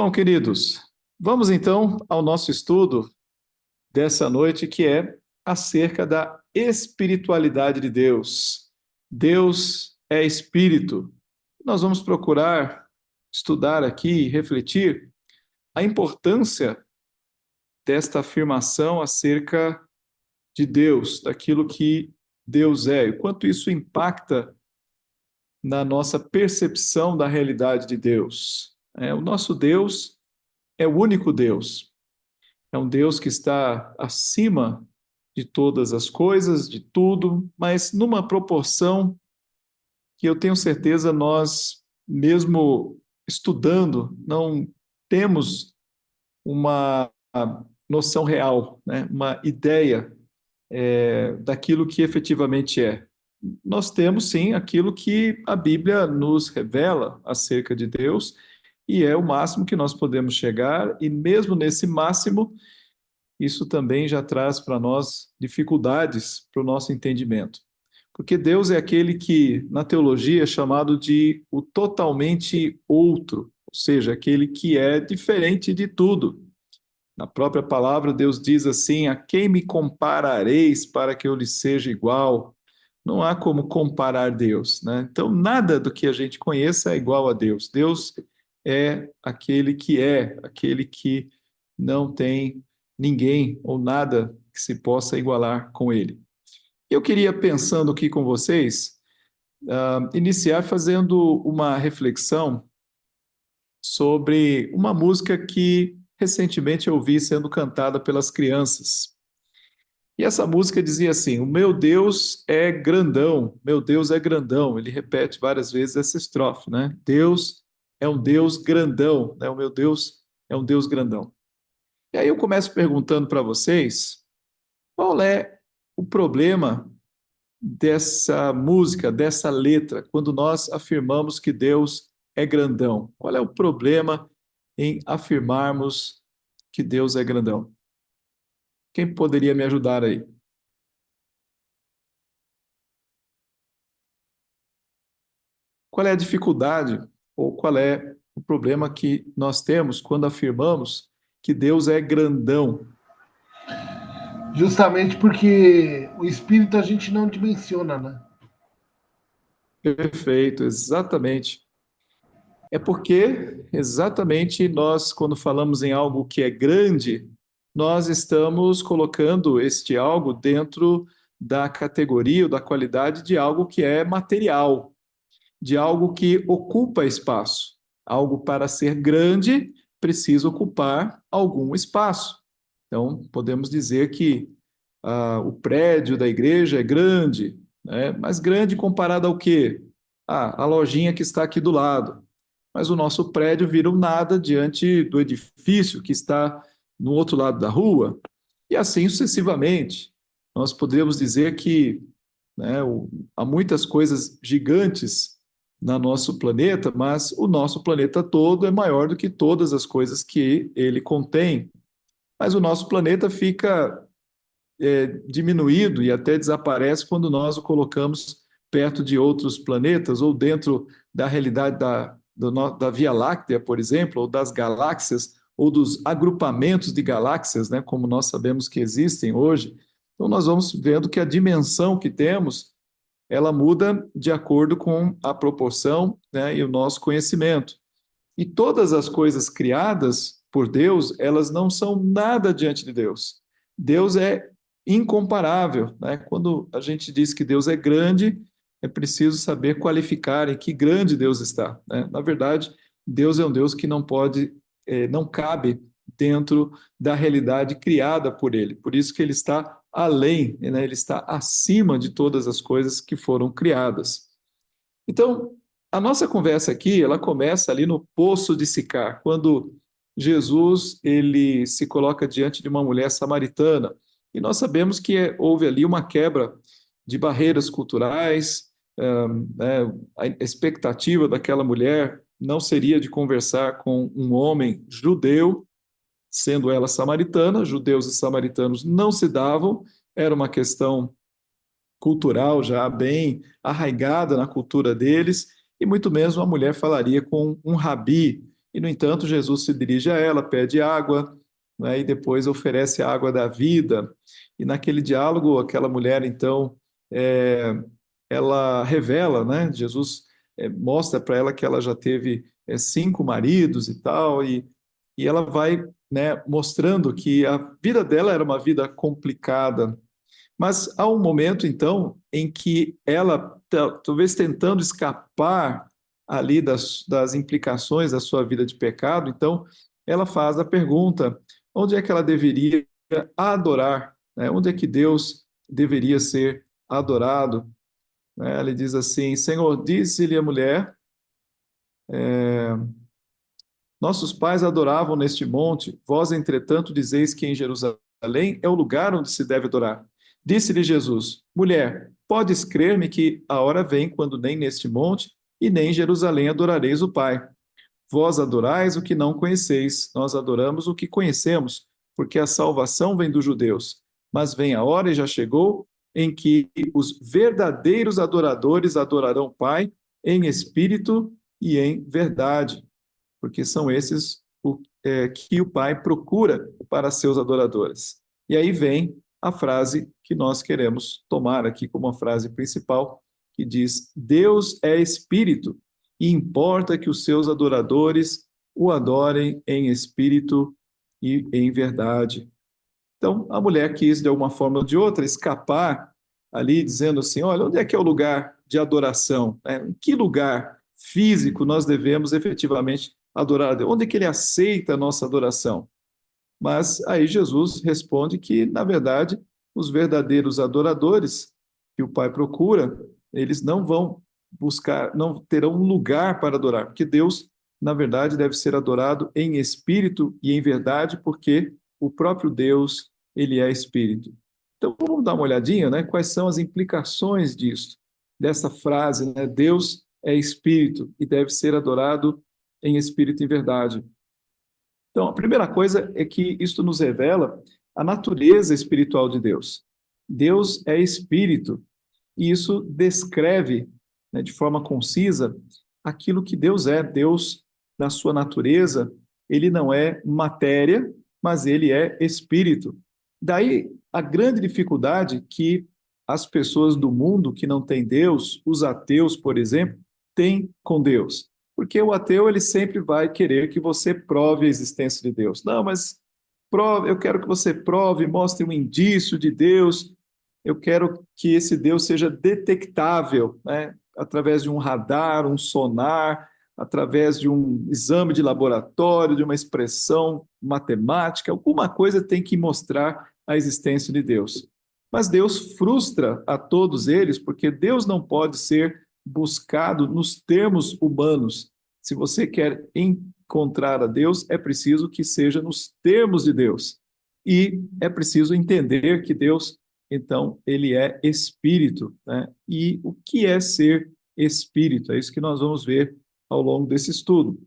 Bom, queridos, vamos então ao nosso estudo dessa noite, que é acerca da espiritualidade de Deus. Deus é espírito. Nós vamos procurar estudar aqui e refletir a importância desta afirmação acerca de Deus, daquilo que Deus é, e quanto isso impacta na nossa percepção da realidade de Deus. O nosso Deus é o único Deus. É um Deus que está acima de todas as coisas, de tudo, mas numa proporção que eu tenho certeza nós, mesmo estudando, não temos uma noção real, né? Uma ideia daquilo que efetivamente é. Nós temos sim aquilo que a Bíblia nos revela acerca de Deus, e é o máximo que nós podemos chegar, e mesmo nesse máximo, isso também já traz para nós dificuldades para o nosso entendimento. Porque Deus é aquele que, na teologia, é chamado de o totalmente outro, ou seja, aquele que é diferente de tudo. Na própria palavra, Deus diz assim: a quem me comparareis para que eu lhe seja igual? Não há como comparar Deus, né? Então, nada do que a gente conheça é igual a Deus. Deus é, aquele que não tem ninguém ou nada que se possa igualar com ele. Eu queria, pensando aqui com vocês, iniciar fazendo uma reflexão sobre uma música que recentemente eu ouvi sendo cantada pelas crianças. E essa música dizia assim: o meu Deus é grandão, meu Deus é grandão. Ele repete várias vezes essa estrofe, né? Deus é um Deus grandão, né? O meu Deus é um Deus grandão. E aí eu começo perguntando para vocês, qual é o problema dessa música, dessa letra, quando nós afirmamos que Deus é grandão? Qual é o problema em afirmarmos que Deus é grandão? Quem poderia me ajudar aí? Qual é a dificuldade ou qual é o problema que nós temos quando afirmamos que Deus é grandão? Justamente porque o espírito a gente não dimensiona, né? Perfeito, exatamente. É porque exatamente nós, quando falamos em algo que é grande, nós estamos colocando este algo dentro da categoria ou da qualidade de algo que é material, de algo que ocupa espaço. Algo para ser grande precisa ocupar algum espaço. Então, podemos dizer que o prédio da igreja é grande, né? Mas grande comparado ao quê? A lojinha que está aqui do lado. Mas o nosso prédio vira um nada diante do edifício que está no outro lado da rua, e assim sucessivamente. Nós podemos dizer que, né, há muitas coisas gigantes no nosso planeta, mas o nosso planeta todo é maior do que todas as coisas que ele contém. Mas o nosso planeta fica diminuído e até desaparece quando nós o colocamos perto de outros planetas ou dentro da realidade da Via Láctea, por exemplo, ou das galáxias, ou dos agrupamentos de galáxias, né, como nós sabemos que existem hoje. Então, nós vamos vendo que a dimensão que temos, ela muda de acordo com a proporção, né, e o nosso conhecimento. E todas as coisas criadas por Deus, elas não são nada diante de Deus. Deus é incomparável, né? Quando a gente diz que Deus é grande, é preciso saber qualificar em que grande Deus está, né? Na verdade, Deus é um Deus que não pode, não cabe dentro da realidade criada por Ele. Por isso que Ele está além, né? Ele está acima de todas as coisas que foram criadas. Então, a nossa conversa aqui, ela começa ali no Poço de Sicar, quando Jesus ele se coloca diante de uma mulher samaritana, e nós sabemos que houve ali uma quebra de barreiras culturais, né, a expectativa daquela mulher não seria de conversar com um homem judeu, sendo ela samaritana, judeus e samaritanos não se davam, era uma questão cultural já bem arraigada na cultura deles, e muito menos uma mulher falaria com um rabi, E, no entanto, Jesus se dirige a ela, pede água, né, e depois oferece a água da vida. E naquele diálogo, aquela mulher, então, é, ela revela, né? Jesus mostra para ela que ela já teve 5 maridos e tal, e ela vai, né, mostrando que a vida dela era uma vida complicada. Mas há um momento, então, em que ela, talvez tentando escapar ali das implicações da sua vida de pecado, então ela faz a pergunta: onde é que ela deveria adorar? Né? Onde é que Deus deveria ser adorado? Né? Ela diz assim: Senhor, disse-lhe a mulher, nossos pais adoravam neste monte, vós, entretanto, dizeis que em Jerusalém é o lugar onde se deve adorar. Disse-lhe Jesus: mulher, podes crer-me que a hora vem quando nem neste monte e nem em Jerusalém adorareis o Pai. Vós adorais o que não conheceis, nós adoramos o que conhecemos, porque a salvação vem dos judeus. Mas vem a hora, e já chegou, em que os verdadeiros adoradores adorarão o Pai em espírito e em verdade, porque são esses que o Pai procura para seus adoradores. E aí vem a frase que nós queremos tomar aqui como a frase principal, que diz: Deus é espírito, e importa que os seus adoradores o adorem em espírito e em verdade. Então, a mulher quis, de alguma forma ou de outra, escapar ali, dizendo assim: olha, onde é que é o lugar de adoração? Em que lugar físico nós devemos efetivamente adorar a Deus? Onde é que ele aceita a nossa adoração? Mas aí Jesus responde que, na verdade, os verdadeiros adoradores que o Pai procura, eles não vão buscar, não terão um lugar para adorar, porque Deus, na verdade, deve ser adorado em espírito e em verdade, porque o próprio Deus, ele é espírito. Então, vamos dar uma olhadinha, né? Quais são as implicações disso, dessa frase, né? Deus é espírito e deve ser adorado em espírito e em verdade. Então, a primeira coisa é que isto nos revela a natureza espiritual de Deus. Deus é espírito, e isso descreve, né, de forma concisa, aquilo que Deus é. Deus, na sua natureza, ele não é matéria, mas ele é espírito. Daí a grande dificuldade que as pessoas do mundo que não têm Deus, os ateus, por exemplo, têm com Deus. Porque o ateu, ele sempre vai querer que você prove a existência de Deus. Não, mas prove, eu quero que você prove, mostre um indício de Deus. Eu quero que esse Deus seja detectável, né? Através de um radar, um sonar, através de um exame de laboratório, de uma expressão matemática, alguma coisa tem que mostrar a existência de Deus. Mas Deus frustra a todos eles, porque Deus não pode ser buscado nos termos humanos. Se você quer encontrar a Deus, é preciso que seja nos termos de Deus. E é preciso entender que Deus, então, ele é espírito, né? E o que é ser espírito? É isso que nós vamos ver ao longo desse estudo.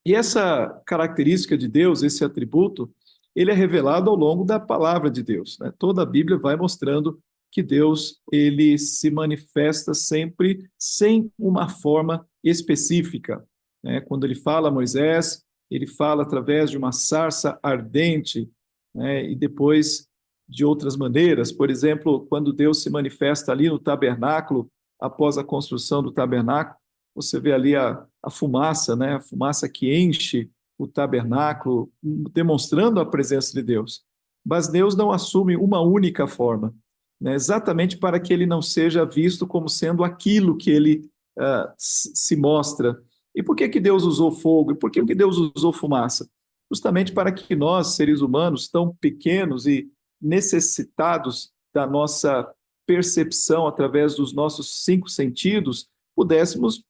E essa característica de Deus, esse atributo, ele é revelado ao longo da palavra de Deus, né? Toda a Bíblia vai mostrando que Deus, ele se manifesta sempre sem uma forma específica, né? Quando ele fala a Moisés, ele fala através de uma sarça ardente, né? E depois de outras maneiras. Por exemplo, quando Deus se manifesta ali no tabernáculo, após a construção do tabernáculo, você vê ali a fumaça, né? A fumaça que enche o tabernáculo, demonstrando a presença de Deus. Mas Deus não assume uma única forma, né? Exatamente para que ele não seja visto como sendo aquilo que ele se mostra. E por que que Deus usou fogo? E por que que Deus usou fumaça? Justamente para que nós, seres humanos, tão pequenos e necessitados da nossa percepção através dos nossos 5 sentidos, pudéssemos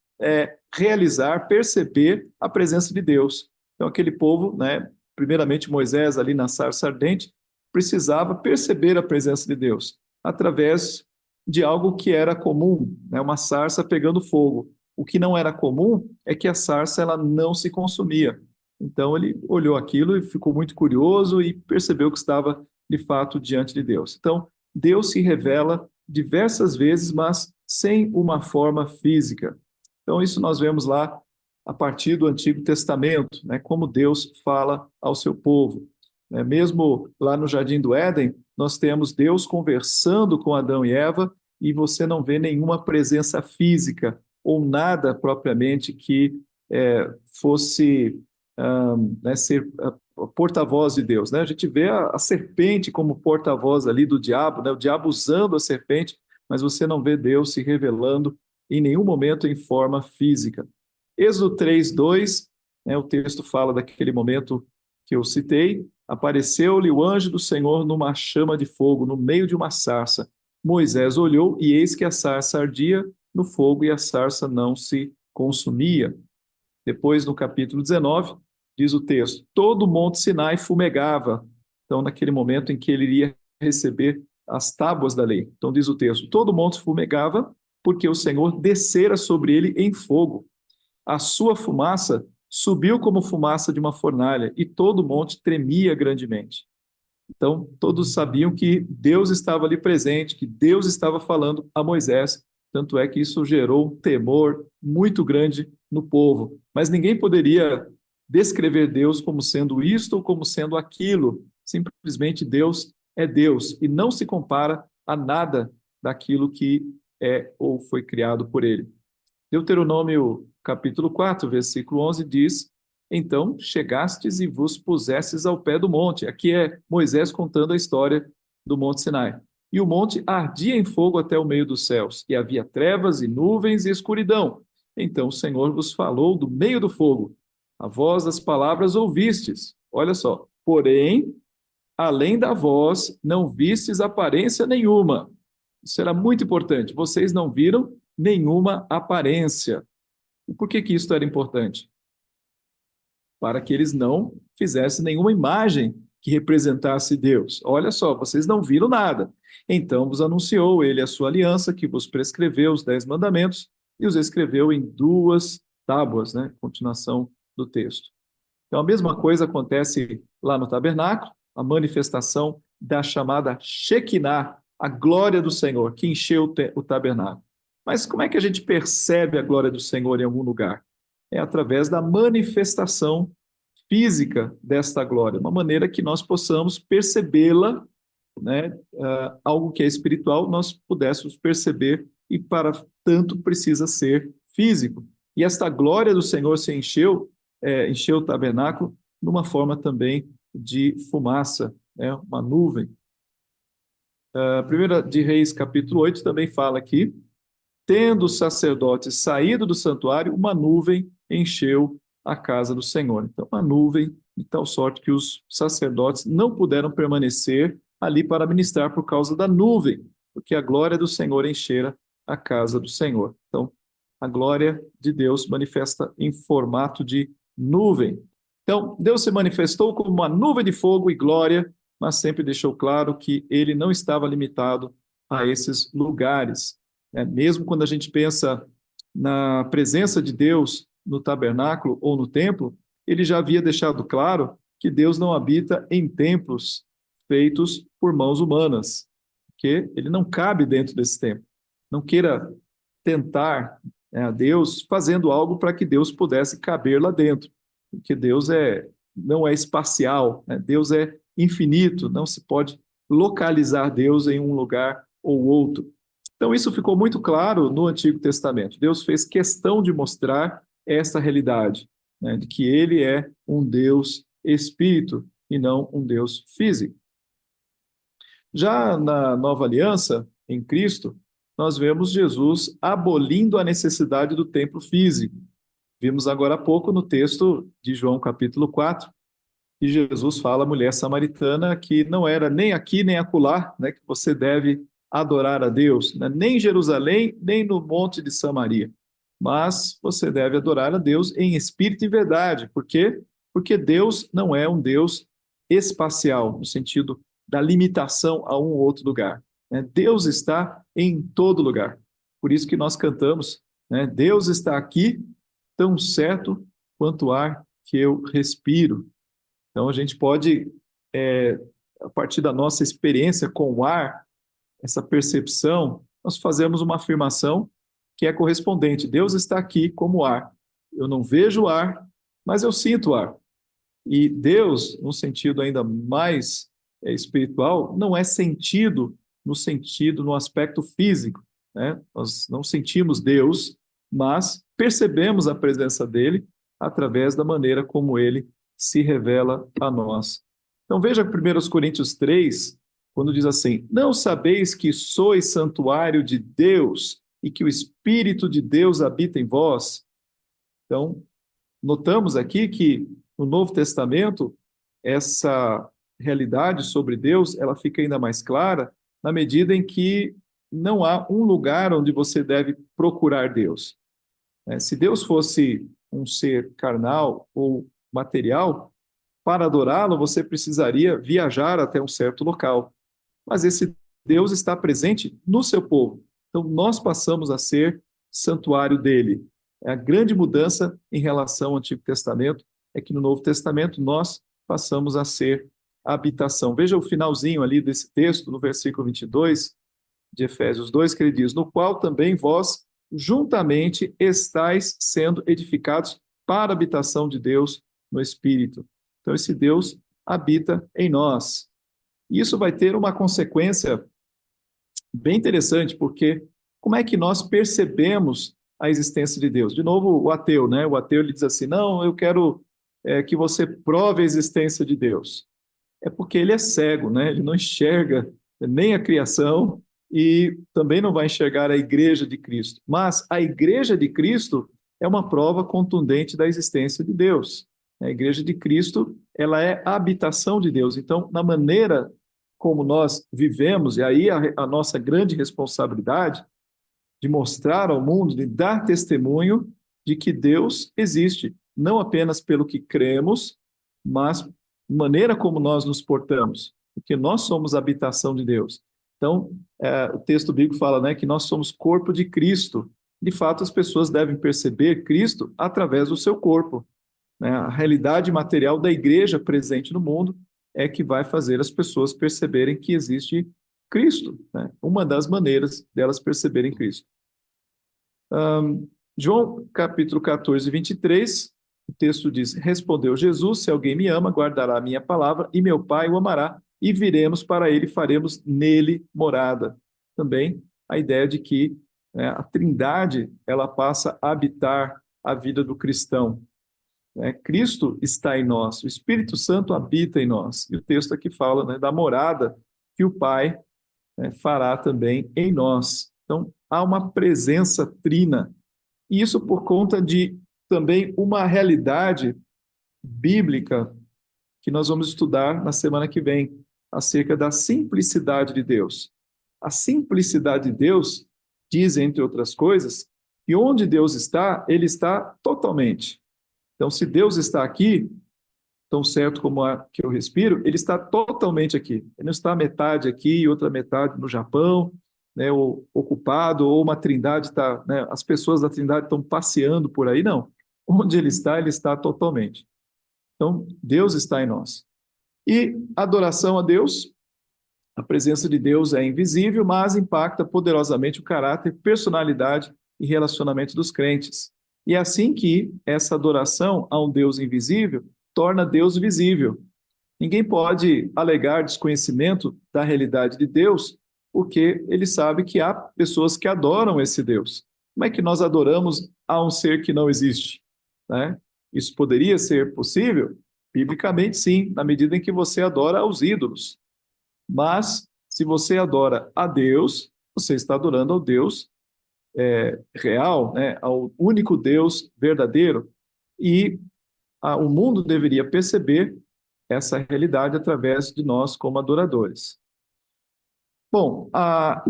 realizar, perceber a presença de Deus. Então, aquele povo, né, primeiramente Moisés, ali na sarça ardente, precisava perceber a presença de Deus através de algo que era comum, né, uma sarça pegando fogo. O que não era comum é que a sarça ela não se consumia. Então, ele olhou aquilo e ficou muito curioso e percebeu que estava, de fato, diante de Deus. Então, Deus se revela diversas vezes, mas sem uma forma física. Então, isso nós vemos lá a partir do Antigo Testamento, né, como Deus fala ao seu povo. Mesmo lá no Jardim do Éden, nós temos Deus conversando com Adão e Eva e você não vê nenhuma presença física ou nada propriamente que fosse ser porta-voz de Deus, né? A gente vê a serpente como porta-voz ali do diabo, né? O diabo usando a serpente, mas você não vê Deus se revelando em nenhum momento em forma física. Êxodo 3:2, né, o texto fala daquele momento que eu citei: apareceu-lhe o anjo do Senhor numa chama de fogo, no meio de uma sarça. Moisés olhou e eis que a sarça ardia no fogo e a sarça não se consumia. Depois, no capítulo 19, diz o texto: todo o Monte Sinai fumegava. Então, naquele momento em que ele iria receber as tábuas da lei. Então, diz o texto: todo o monte fumegava, porque o Senhor descera sobre ele em fogo. A sua fumaça subiu como fumaça de uma fornalha, e todo o monte tremia grandemente. Então, todos sabiam que Deus estava ali presente, que Deus estava falando a Moisés. Tanto é que isso gerou um temor muito grande no povo. Mas ninguém poderia descrever Deus como sendo isto ou como sendo aquilo. Simplesmente Deus é Deus e não se compara a nada daquilo que é ou foi criado por ele. Deuteronômio capítulo 4, versículo 11 diz: então chegastes e vos pusestes ao pé do monte. Aqui é Moisés contando a história do Monte Sinai. E o monte ardia em fogo até o meio dos céus, e havia trevas e nuvens e escuridão. Então o Senhor vos falou do meio do fogo. A voz das palavras ouvistes. Olha só. Porém, além da voz, não vistes aparência nenhuma. Isso era muito importante. Vocês não viram nenhuma aparência. E por que isso era importante? Para que eles não fizessem nenhuma imagem que representasse Deus. Olha só, vocês não viram nada. Então vos anunciou ele a sua aliança, que vos prescreveu os 10 mandamentos e os escreveu em 2 tábuas, né? Continuação do texto. Então a mesma coisa acontece lá no tabernáculo, a manifestação da chamada Shekinah, a glória do Senhor, que encheu o tabernáculo. Mas como é que a gente percebe a glória do Senhor em algum lugar? É através da manifestação física desta glória, uma maneira que nós possamos percebê-la, né? Algo que é espiritual, nós pudéssemos perceber e, para tanto, precisa ser físico. E esta glória do Senhor se encheu o tabernáculo numa forma também de fumaça, né? Uma nuvem. Primeira de Reis, capítulo 8, também fala aqui: tendo os sacerdotes saído do santuário, uma nuvem encheu a casa do Senhor. Então, uma nuvem, de tal sorte que os sacerdotes não puderam permanecer ali para ministrar por causa da nuvem, porque a glória do Senhor enchera a casa do Senhor. Então, a glória de Deus manifesta em formato de nuvem. Então, Deus se manifestou como uma nuvem de fogo e glória, mas sempre deixou claro que ele não estava limitado a esses lugares. Mesmo quando a gente pensa na presença de Deus no tabernáculo ou no templo, ele já havia deixado claro que Deus não habita em templos feitos por mãos humanas, porque ele não cabe dentro desse templo. Não queira tentar a Deus fazendo algo para que Deus pudesse caber lá dentro, porque Deus não é espacial, né? Deus é infinito, não se pode localizar Deus em um lugar ou outro. Então, isso ficou muito claro no Antigo Testamento. Deus fez questão de mostrar essa realidade, né, de que ele é um Deus espírito e não um Deus físico. Já na Nova Aliança, em Cristo, nós vemos Jesus abolindo a necessidade do templo físico. Vimos agora há pouco no texto de João capítulo 4, que Jesus fala à mulher samaritana que não era nem aqui nem acolá, né, que você deve adorar a Deus, né, nem em Jerusalém, nem no Monte de Samaria. Mas você deve adorar a Deus em espírito e verdade. Por quê? Porque Deus não é um Deus espacial, no sentido da limitação a um ou outro lugar, né? Deus está em todo lugar. Por isso que nós cantamos, né? Deus está aqui, tão certo quanto o ar que eu respiro. Então a gente pode, a partir da nossa experiência com o ar, essa percepção, nós fazemos uma afirmação que é correspondente. Deus está aqui como ar. Eu não vejo o ar, mas eu sinto o ar. E Deus, num sentido ainda mais espiritual, não é sentido no sentido, no aspecto físico, né? Nós não sentimos Deus, mas percebemos a presença dele através da maneira como ele se revela a nós. Então veja 1 Coríntios 3, quando diz assim: não sabeis que sois santuário de Deus e que o Espírito de Deus habita em vós? Então, notamos aqui que no Novo Testamento essa realidade sobre Deus, ela fica ainda mais clara na medida em que não há um lugar onde você deve procurar Deus. Se Deus fosse um ser carnal ou material, para adorá-lo você precisaria viajar até um certo local. Mas esse Deus está presente no seu povo. Então nós passamos a ser santuário dele. A grande mudança em relação ao Antigo Testamento é que no Novo Testamento nós passamos a ser a habitação. Veja o finalzinho ali desse texto, no versículo 22 de Efésios 2, que ele diz: no qual também vós juntamente estáis sendo edificados para a habitação de Deus no Espírito. Então esse Deus habita em nós. E isso vai ter uma consequência bem interessante, porque como é que nós percebemos a existência de Deus? De novo, o ateu, né? O ateu ele diz assim: não, eu quero que você prove a existência de Deus. É porque ele é cego, né? Ele não enxerga nem a criação e também não vai enxergar a igreja de Cristo. Mas a igreja de Cristo é uma prova contundente da existência de Deus. A igreja de Cristo, ela é a habitação de Deus. Então, na maneira como nós vivemos, e aí a nossa grande responsabilidade de mostrar ao mundo, de dar testemunho de que Deus existe, não apenas pelo que cremos, mas maneira como nós nos portamos, porque nós somos a habitação de Deus. Então, o texto bíblico fala, né, que nós somos corpo de Cristo. De fato, as pessoas devem perceber Cristo através do seu corpo, né? A realidade material da igreja presente no mundo é que vai fazer as pessoas perceberem que existe Cristo, né? Uma das maneiras delas perceberem Cristo. João capítulo 14, 23, o texto diz: respondeu Jesus: se alguém me ama, guardará a minha palavra, e meu Pai o amará, e viremos para ele e faremos nele morada. Também a ideia de que, né, a Trindade ela passa a habitar a vida do cristão. Cristo está em nós, o Espírito Santo habita em nós. E o texto aqui fala, né, da morada que o Pai, né, fará também em nós. Então, há uma presença trina. E isso por conta de também uma realidade bíblica que nós vamos estudar na semana que vem, acerca da simplicidade de Deus. A simplicidade de Deus diz, entre outras coisas, que onde Deus está, ele está totalmente. Então, se Deus está aqui, tão certo como a que eu respiro, ele está totalmente aqui. Ele não está metade aqui e outra metade no Japão, né, ou ocupado, ou uma trindade está, né, as pessoas da trindade estão passeando por aí, não. Onde ele está totalmente. Então, Deus está em nós. E adoração a Deus, a presença de Deus é invisível, mas impacta poderosamente o caráter, personalidade e relacionamento dos crentes. E é assim que essa adoração a um Deus invisível torna Deus visível. Ninguém pode alegar desconhecimento da realidade de Deus, porque ele sabe que há pessoas que adoram esse Deus. Como é que nós adoramos a um ser que não existe, né? Isso poderia ser possível? Biblicamente, sim, na medida em que você adora aos ídolos. Mas, se você adora a Deus, você está adorando ao Deus real, né, ao único Deus verdadeiro, e o mundo deveria perceber essa realidade através de nós como adoradores. Bom,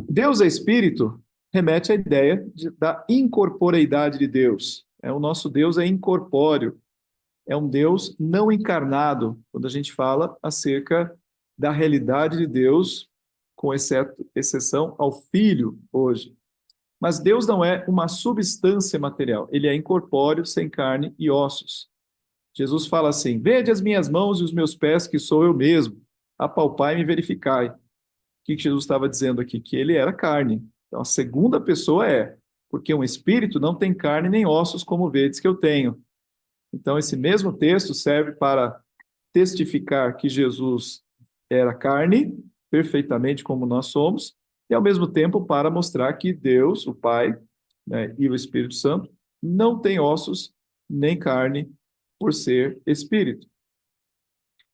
Deus é Espírito remete à ideia da incorporeidade de Deus. O nosso Deus é incorpóreo, é um Deus não encarnado, quando a gente fala acerca da realidade de Deus, com exceção ao Filho hoje. Mas Deus não é uma substância material, ele é incorpóreo, sem carne e ossos. Jesus fala assim: vede as minhas mãos e os meus pés, que sou eu mesmo, apalpai e me verificai. O que Jesus estava dizendo aqui? Que ele era carne. Então, a segunda pessoa porque um espírito não tem carne nem ossos como vedes que eu tenho. Então, esse mesmo texto serve para testificar que Jesus era carne, perfeitamente como nós somos, e ao mesmo tempo para mostrar que Deus, o Pai, né, e o Espírito Santo não têm ossos nem carne por ser espírito.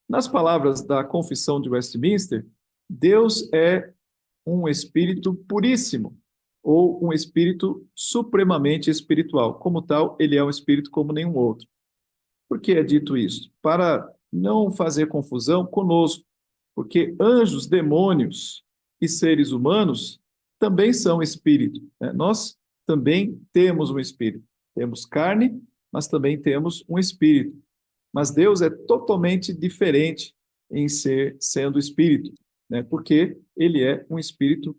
Nas palavras da Confissão de Westminster, Deus é um espírito puríssimo, ou um espírito supremamente espiritual. Como tal, ele é um espírito como nenhum outro. Por que é dito isso? Para não fazer confusão conosco, porque anjos, demônios e seres humanos também são espírito, né? Nós também temos um espírito. Temos carne, mas também temos um espírito. Mas Deus é totalmente diferente em sendo espírito, né? Porque ele é um espírito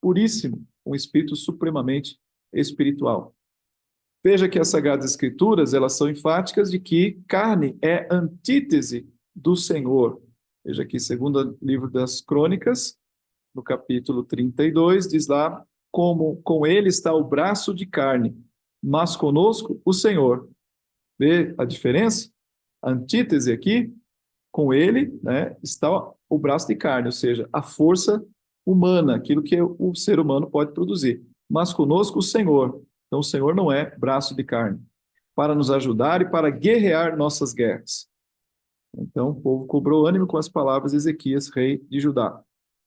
puríssimo, um espírito supremamente espiritual. Veja que as Sagradas Escrituras, elas são enfáticas de que carne é antítese do Senhor. Veja aqui, segundo livro das Crônicas, no capítulo 32, diz lá, como com ele está o braço de carne, mas conosco o Senhor. Vê a diferença? A antítese aqui, com ele, né, está o braço de carne, ou seja, a força humana, aquilo que o ser humano pode produzir. Mas conosco o Senhor. Então, o Senhor não é braço de carne, para nos ajudar e para guerrear nossas guerras. Então, o povo cobrou ânimo com as palavras de Ezequias, rei de Judá.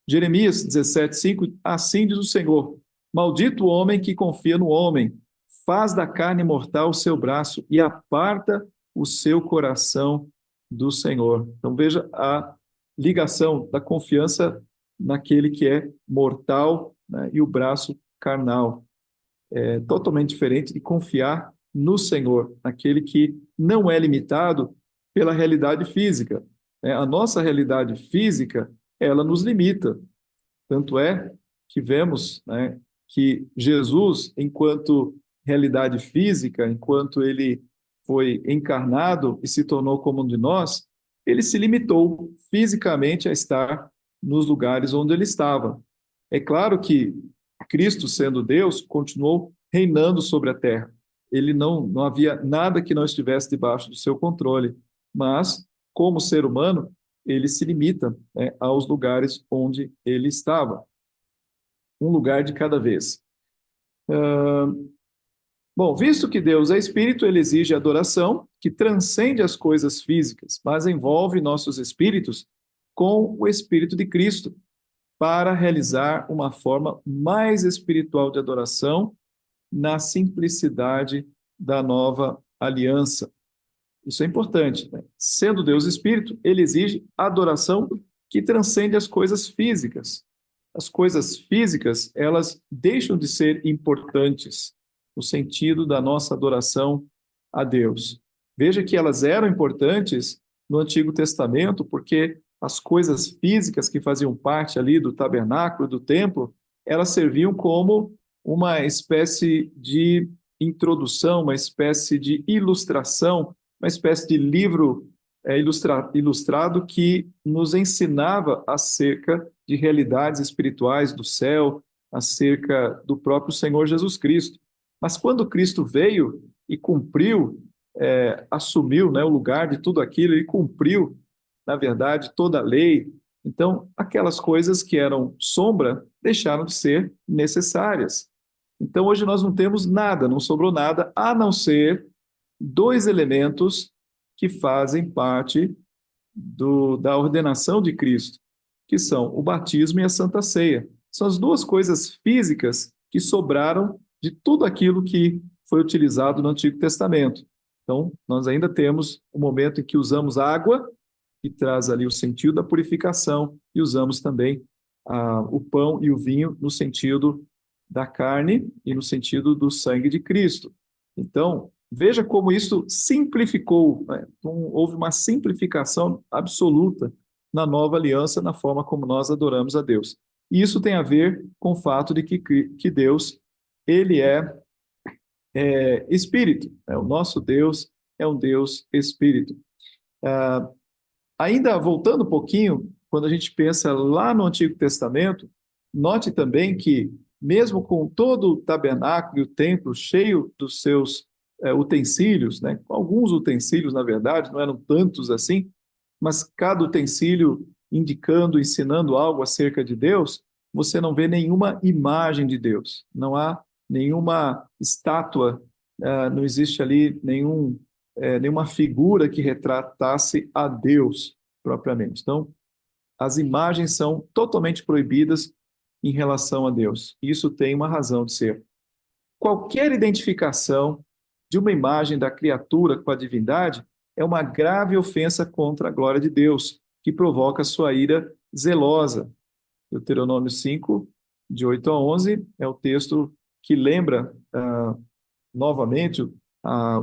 Jeremias 17:5, assim diz o Senhor: maldito o homem que confia no homem, faz da carne mortal o seu braço e aparta o seu coração do Senhor. Então, veja a ligação da confiança naquele que é mortal, né, e o braço carnal. É totalmente diferente de confiar no Senhor, aquele que não é limitado pela realidade física. A nossa realidade física, ela nos limita. Tanto é que vemos, né, que Jesus, enquanto realidade física, enquanto ele foi encarnado e se tornou como um de nós, ele se limitou fisicamente a estar nos lugares onde ele estava. É claro que Cristo, sendo Deus, continuou reinando sobre a terra. Ele não havia nada que não estivesse debaixo do seu controle, mas, como ser humano, ele se limita, né, aos lugares onde ele estava. Um lugar de cada vez. Bom, visto que Deus é espírito, ele exige adoração que transcende as coisas físicas, mas envolve nossos espíritos com o Espírito de Cristo, para realizar uma forma mais espiritual de adoração na simplicidade da nova aliança. Isso é importante, né? Sendo Deus Espírito, ele exige adoração que transcende as coisas físicas. As coisas físicas, elas deixam de ser importantes no sentido da nossa adoração a Deus. Veja que elas eram importantes no Antigo Testamento, porque as coisas físicas que faziam parte ali do tabernáculo, do templo, elas serviam como uma espécie de introdução, uma espécie de ilustração, uma espécie de livro ilustrado que nos ensinava acerca de realidades espirituais do céu, acerca do próprio Senhor Jesus Cristo. Mas quando Cristo veio e cumpriu, assumiu, né, o lugar de tudo aquilo, ele cumpriu, na verdade, toda a lei. Então, aquelas coisas que eram sombra deixaram de ser necessárias. Então, hoje nós não temos nada, não sobrou nada, a não ser dois elementos que fazem parte da ordenação de Cristo, que são o batismo e a Santa Ceia. São as duas coisas físicas que sobraram de tudo aquilo que foi utilizado no Antigo Testamento. Então, nós ainda temos o momento em que usamos água, que traz ali o sentido da purificação, e usamos também o pão e o vinho no sentido da carne e no sentido do sangue de Cristo. Então, veja como isso simplificou, né? Então, houve uma simplificação absoluta na nova aliança, na forma como nós adoramos a Deus. E isso tem a ver com o fato de que Deus, ele é espírito, né? O nosso Deus é um Deus espírito. Ainda voltando um pouquinho, quando a gente pensa lá no Antigo Testamento, note também que mesmo com todo o tabernáculo e o templo cheio dos seus utensílios, né? Alguns utensílios, na verdade, não eram tantos assim, mas cada utensílio indicando, ensinando algo acerca de Deus, você não vê nenhuma imagem de Deus, não há nenhuma estátua, não existe ali nenhuma figura que retratasse a Deus propriamente. Então, as imagens são totalmente proibidas em relação a Deus. Isso tem uma razão de ser. Qualquer identificação de uma imagem da criatura com a divindade é uma grave ofensa contra a glória de Deus, que provoca sua ira zelosa. Deuteronômio 5, de 8 a 11, é o texto que lembra novamente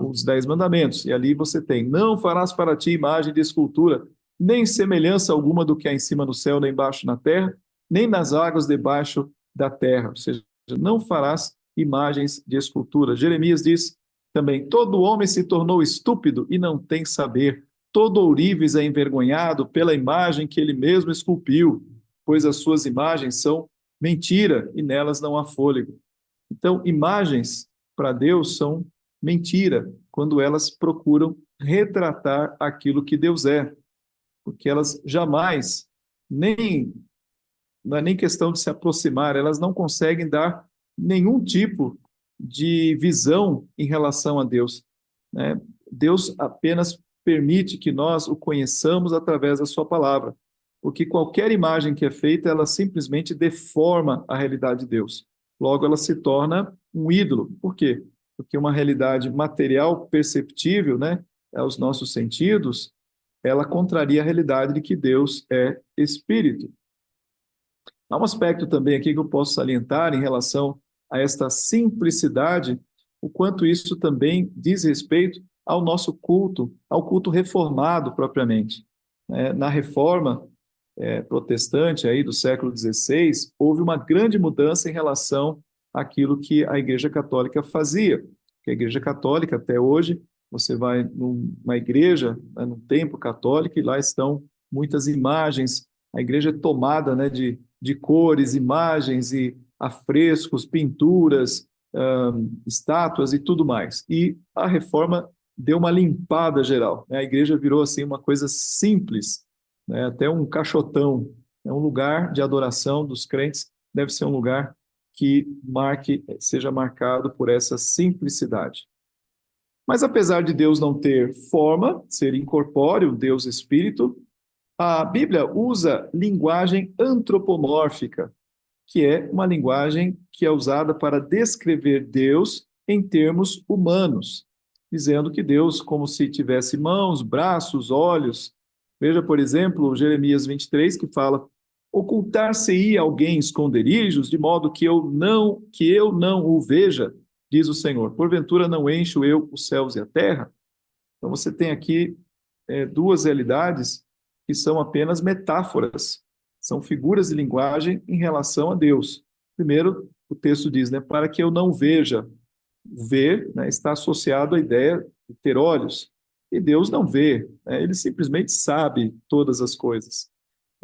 os 10 mandamentos. E ali você tem: não farás para ti imagem de escultura, nem semelhança alguma do que há em cima no céu, nem embaixo na terra, nem nas águas debaixo da terra. Ou seja, não farás imagens de escultura. Jeremias diz também: todo homem se tornou estúpido e não tem saber. Todo ourives é envergonhado pela imagem que ele mesmo esculpiu, pois as suas imagens são mentira e nelas não há fôlego. Então, imagens para Deus são mentira quando elas procuram retratar aquilo que Deus é, porque elas jamais, não é nem questão de se aproximar, elas não conseguem dar nenhum tipo de visão em relação a Deus, né? Deus apenas permite que nós o conheçamos através da sua palavra, porque qualquer imagem que é feita, ela simplesmente deforma a realidade de Deus. Logo, ela se torna um ídolo. Por quê? Porque uma realidade material perceptível, né, aos nossos sentidos, ela contraria a realidade de que Deus é espírito. Há um aspecto também aqui que eu posso salientar em relação a esta simplicidade, o quanto isso também diz respeito ao nosso culto, ao culto reformado propriamente. Na reforma protestante aí do século XVI, houve uma grande mudança em relação àquilo que a Igreja Católica fazia. Porque a Igreja Católica, até hoje, você vai numa igreja, né, num templo católico, e lá estão muitas imagens. A igreja é tomada, né, de cores, imagens e afrescos, pinturas, estátuas e tudo mais. E a reforma deu uma limpada geral, né? A igreja virou assim uma coisa simples, né? Até um caixotão. É um lugar de adoração dos crentes, deve ser um lugar que seja marcado por essa simplicidade. Mas apesar de Deus não ter forma, ser incorpóreo, Deus espírito, a Bíblia usa linguagem antropomórfica, que é uma linguagem que é usada para descrever Deus em termos humanos, dizendo que Deus, como se tivesse mãos, braços, olhos. Veja, por exemplo, Jeremias 23, que fala: ocultar-se-ia alguém em esconderijos, de modo que eu não o veja, diz o Senhor. Porventura não encho eu os céus e a terra? Então você tem aqui duas realidades que são apenas metáforas, são figuras de linguagem em relação a Deus. Primeiro, o texto diz, né, para que eu não veja. Ver, né, está associado à ideia de ter olhos, e Deus não vê, né, ele simplesmente sabe todas as coisas.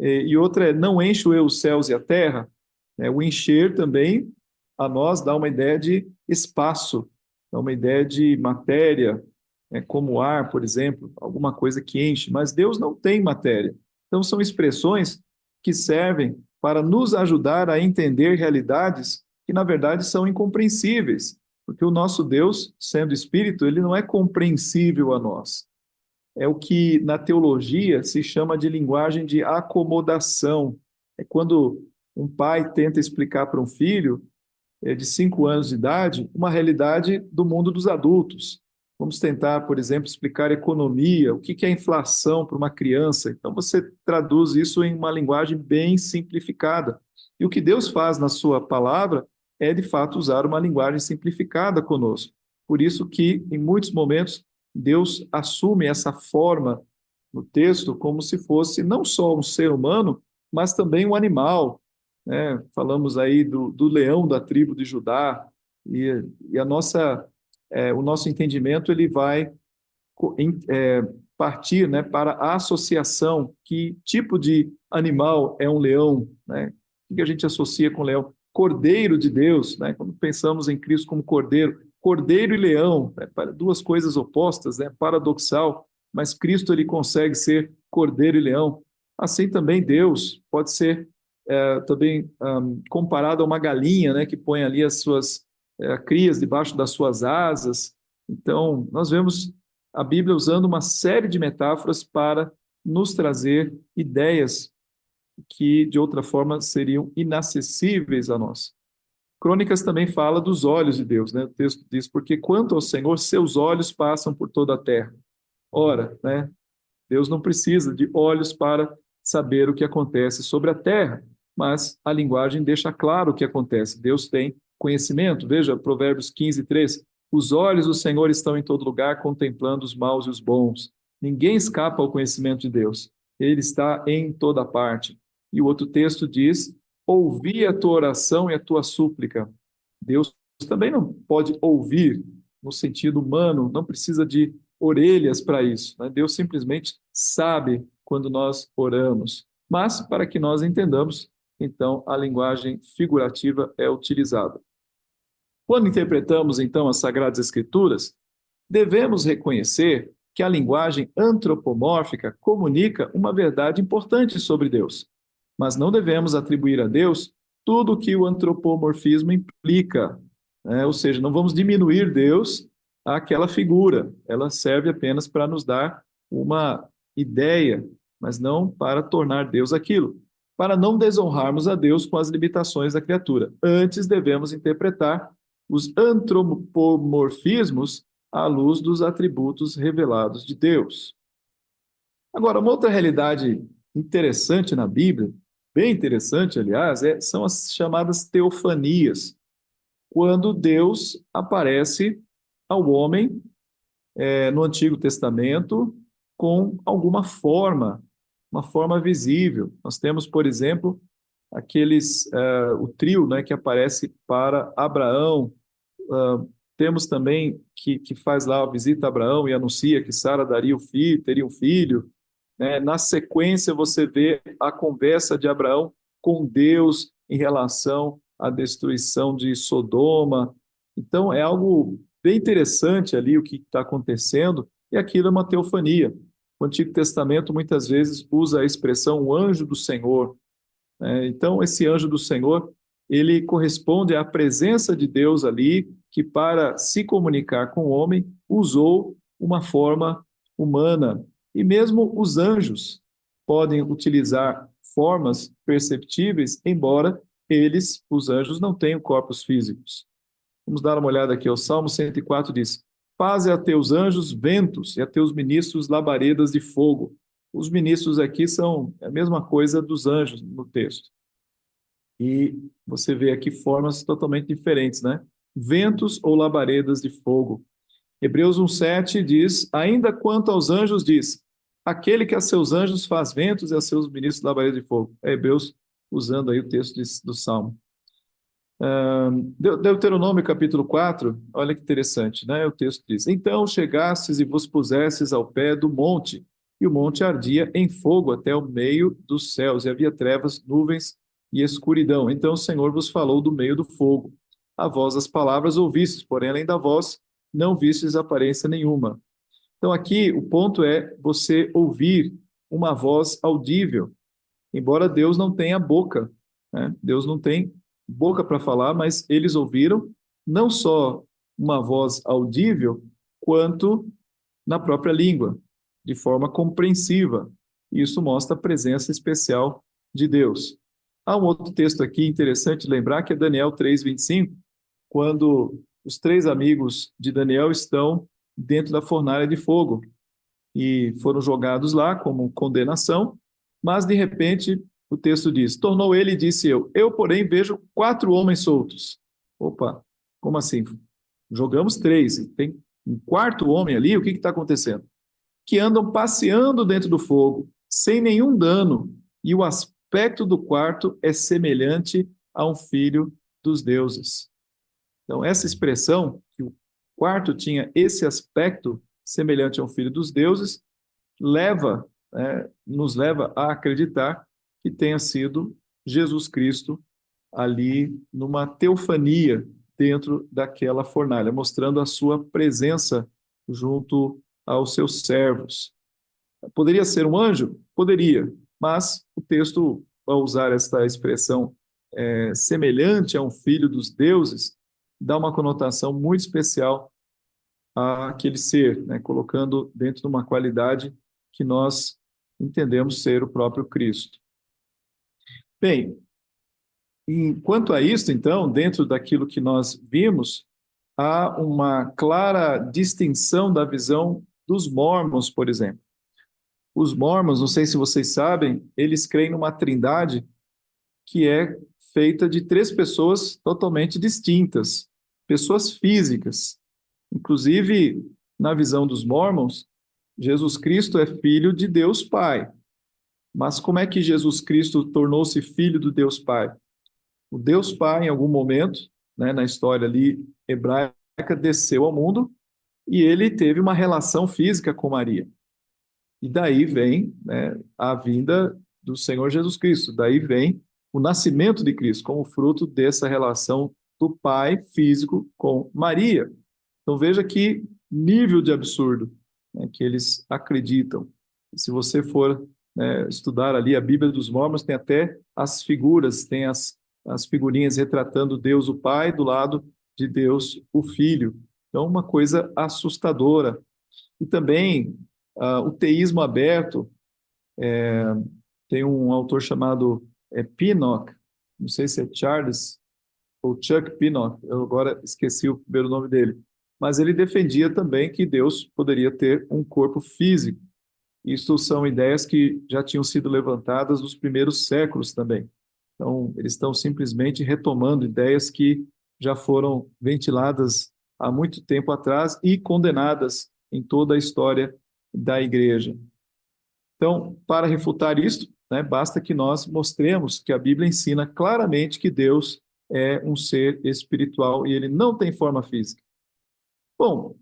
E outra é, não encho eu os céus e a terra, né, o encher também a nós dá uma ideia de espaço, dá uma ideia de matéria, né, como ar, por exemplo, alguma coisa que enche, mas Deus não tem matéria. Então, são expressões que servem para nos ajudar a entender realidades que, na verdade, são incompreensíveis, porque o nosso Deus, sendo espírito, ele não é compreensível a nós. É o que na teologia se chama de linguagem de acomodação. É quando um pai tenta explicar para um filho de 5 anos de idade uma realidade do mundo dos adultos. Vamos tentar, por exemplo, explicar economia, o que é inflação para uma criança. Então, você traduz isso em uma linguagem bem simplificada. E o que Deus faz na sua palavra é, de fato, usar uma linguagem simplificada conosco. Por isso que, em muitos momentos, Deus assume essa forma no texto como se fosse não só um ser humano, mas também um animal, né? Falamos aí do leão da tribo de Judá, e o nosso entendimento ele vai partir, né, para a associação. Que tipo de animal é um leão, né? O que a gente associa com leão? Cordeiro de Deus, né? Quando pensamos em Cristo como Cordeiro, Cordeiro e Leão, né? Duas coisas opostas, né? Paradoxal, mas Cristo ele consegue ser Cordeiro e Leão. Assim também Deus pode ser também comparado a uma galinha, né? Que põe ali as suas crias debaixo das suas asas. Então, nós vemos a Bíblia usando uma série de metáforas para nos trazer ideias que de outra forma seriam inacessíveis a nós. Crônicas também fala dos olhos de Deus, né? O texto diz: porque quanto ao Senhor, seus olhos passam por toda a terra. Ora, né? Deus não precisa de olhos para saber o que acontece sobre a terra, mas a linguagem deixa claro o que acontece. Deus tem conhecimento. Veja Provérbios 15:3. Os olhos do Senhor estão em todo lugar, contemplando os maus e os bons. Ninguém escapa ao conhecimento de Deus. Ele está em toda parte. E o outro texto diz: ouvi a tua oração e a tua súplica. Deus também não pode ouvir no sentido humano, não precisa de orelhas para isso, né? Deus simplesmente sabe quando nós oramos. Mas, para que nós entendamos, então, a linguagem figurativa é utilizada. Quando interpretamos, então, as Sagradas Escrituras, devemos reconhecer que a linguagem antropomórfica comunica uma verdade importante sobre Deus, mas não devemos atribuir a Deus tudo o que o antropomorfismo implica, né? Ou seja, não vamos diminuir Deus àquela figura, ela serve apenas para nos dar uma ideia, mas não para tornar Deus aquilo, para não desonrarmos a Deus com as limitações da criatura. Antes devemos interpretar os antropomorfismos à luz dos atributos revelados de Deus. Agora, uma outra realidade interessante na Bíblia, bem interessante, aliás, são as chamadas teofanias, quando Deus aparece ao homem no Antigo Testamento com alguma forma, uma forma visível. Nós temos, por exemplo, o trio, né, que aparece para Abraão. Temos também que faz lá a visita a Abraão e anuncia que Sara teria um filho, né? Na sequência, você vê a conversa de Abraão com Deus em relação à destruição de Sodoma. Então, é algo bem interessante ali o que está acontecendo, e aquilo é uma teofania. O Antigo Testamento muitas vezes usa a expressão o anjo do Senhor. Então, esse anjo do Senhor, ele corresponde à presença de Deus ali, que para se comunicar com o homem, usou uma forma humana. E mesmo os anjos podem utilizar formas perceptíveis, embora os anjos, não tenham corpos físicos. Vamos dar uma olhada aqui. O Salmo 104 diz: faze a teus anjos ventos e a teus ministros labaredas de fogo. Os ministros aqui são a mesma coisa dos anjos no texto. E você vê aqui formas totalmente diferentes, né? Ventos ou labaredas de fogo. Hebreus 1:7 diz: ainda quanto aos anjos diz: aquele que a seus anjos faz ventos e a seus ministros labaredas de fogo. É Hebreus usando aí o texto do Salmo. Deuteronômio capítulo 4, olha que interessante, né? O texto diz: então chegastes e vos pusestes ao pé do monte, e o monte ardia em fogo até o meio dos céus, e havia trevas, nuvens e escuridão. Então o Senhor vos falou do meio do fogo. A voz das palavras ouvistes, porém além da voz não vistes aparência nenhuma. Então aqui o ponto é você ouvir uma voz audível, embora Deus não tenha boca, né? Deus não tem boca para falar, mas eles ouviram não só uma voz audível, quanto na própria língua, de forma compreensiva. Isso mostra a presença especial de Deus. Há um outro texto aqui interessante lembrar, que é Daniel 3:25, quando os três amigos de Daniel estão dentro da fornalha de fogo e foram jogados lá como condenação, mas de repente o texto diz: tornou ele e disse eu, porém, vejo 4 homens soltos. Opa, como assim? Jogamos 3, tem um quarto homem ali, o que está acontecendo? Que andam passeando dentro do fogo, sem nenhum dano, e o aspecto do quarto é semelhante a um filho dos deuses. Então, essa expressão, que o quarto tinha esse aspecto semelhante a um filho dos deuses, nos leva a acreditar que tenha sido Jesus Cristo ali numa teofania dentro daquela fornalha, mostrando a sua presença junto aos seus servos. Poderia ser um anjo? Poderia, mas o texto, ao usar esta expressão semelhante a um filho dos deuses, dá uma conotação muito especial àquele ser, né, colocando dentro de uma qualidade que nós entendemos ser o próprio Cristo. Bem, quanto a isto, então, dentro daquilo que nós vimos, há uma clara distinção da visão dos mórmons, por exemplo. Os mórmons, não sei se vocês sabem, eles creem numa trindade que é feita de três pessoas totalmente distintas, pessoas físicas. Inclusive, na visão dos mórmons, Jesus Cristo é filho de Deus Pai. Mas como é que Jesus Cristo tornou-se filho do Deus Pai? O Deus Pai, em algum momento, né, na história ali hebraica, desceu ao mundo e ele teve uma relação física com Maria. E daí vem, né, a vinda do Senhor Jesus Cristo. Daí vem o nascimento de Cristo, como fruto dessa relação do Pai físico com Maria. Então veja que nível de absurdo, né, que eles acreditam. E se você for, né, estudar ali a Bíblia dos Mormons, tem até as figuras, tem as figurinhas retratando Deus o Pai do lado de Deus o Filho. Então uma coisa assustadora. E também o teísmo aberto, tem um autor chamado Pinnock, não sei se é Charles ou Chuck Pinnock, eu agora esqueci o primeiro nome dele, mas ele defendia também que Deus poderia ter um corpo físico. Isso são ideias que já tinham sido levantadas nos primeiros séculos também. Então, eles estão simplesmente retomando ideias que já foram ventiladas há muito tempo atrás e condenadas em toda a história da igreja. Então, para refutar isso, né, basta que nós mostremos que a Bíblia ensina claramente que Deus é um ser espiritual e ele não tem forma física. Bom,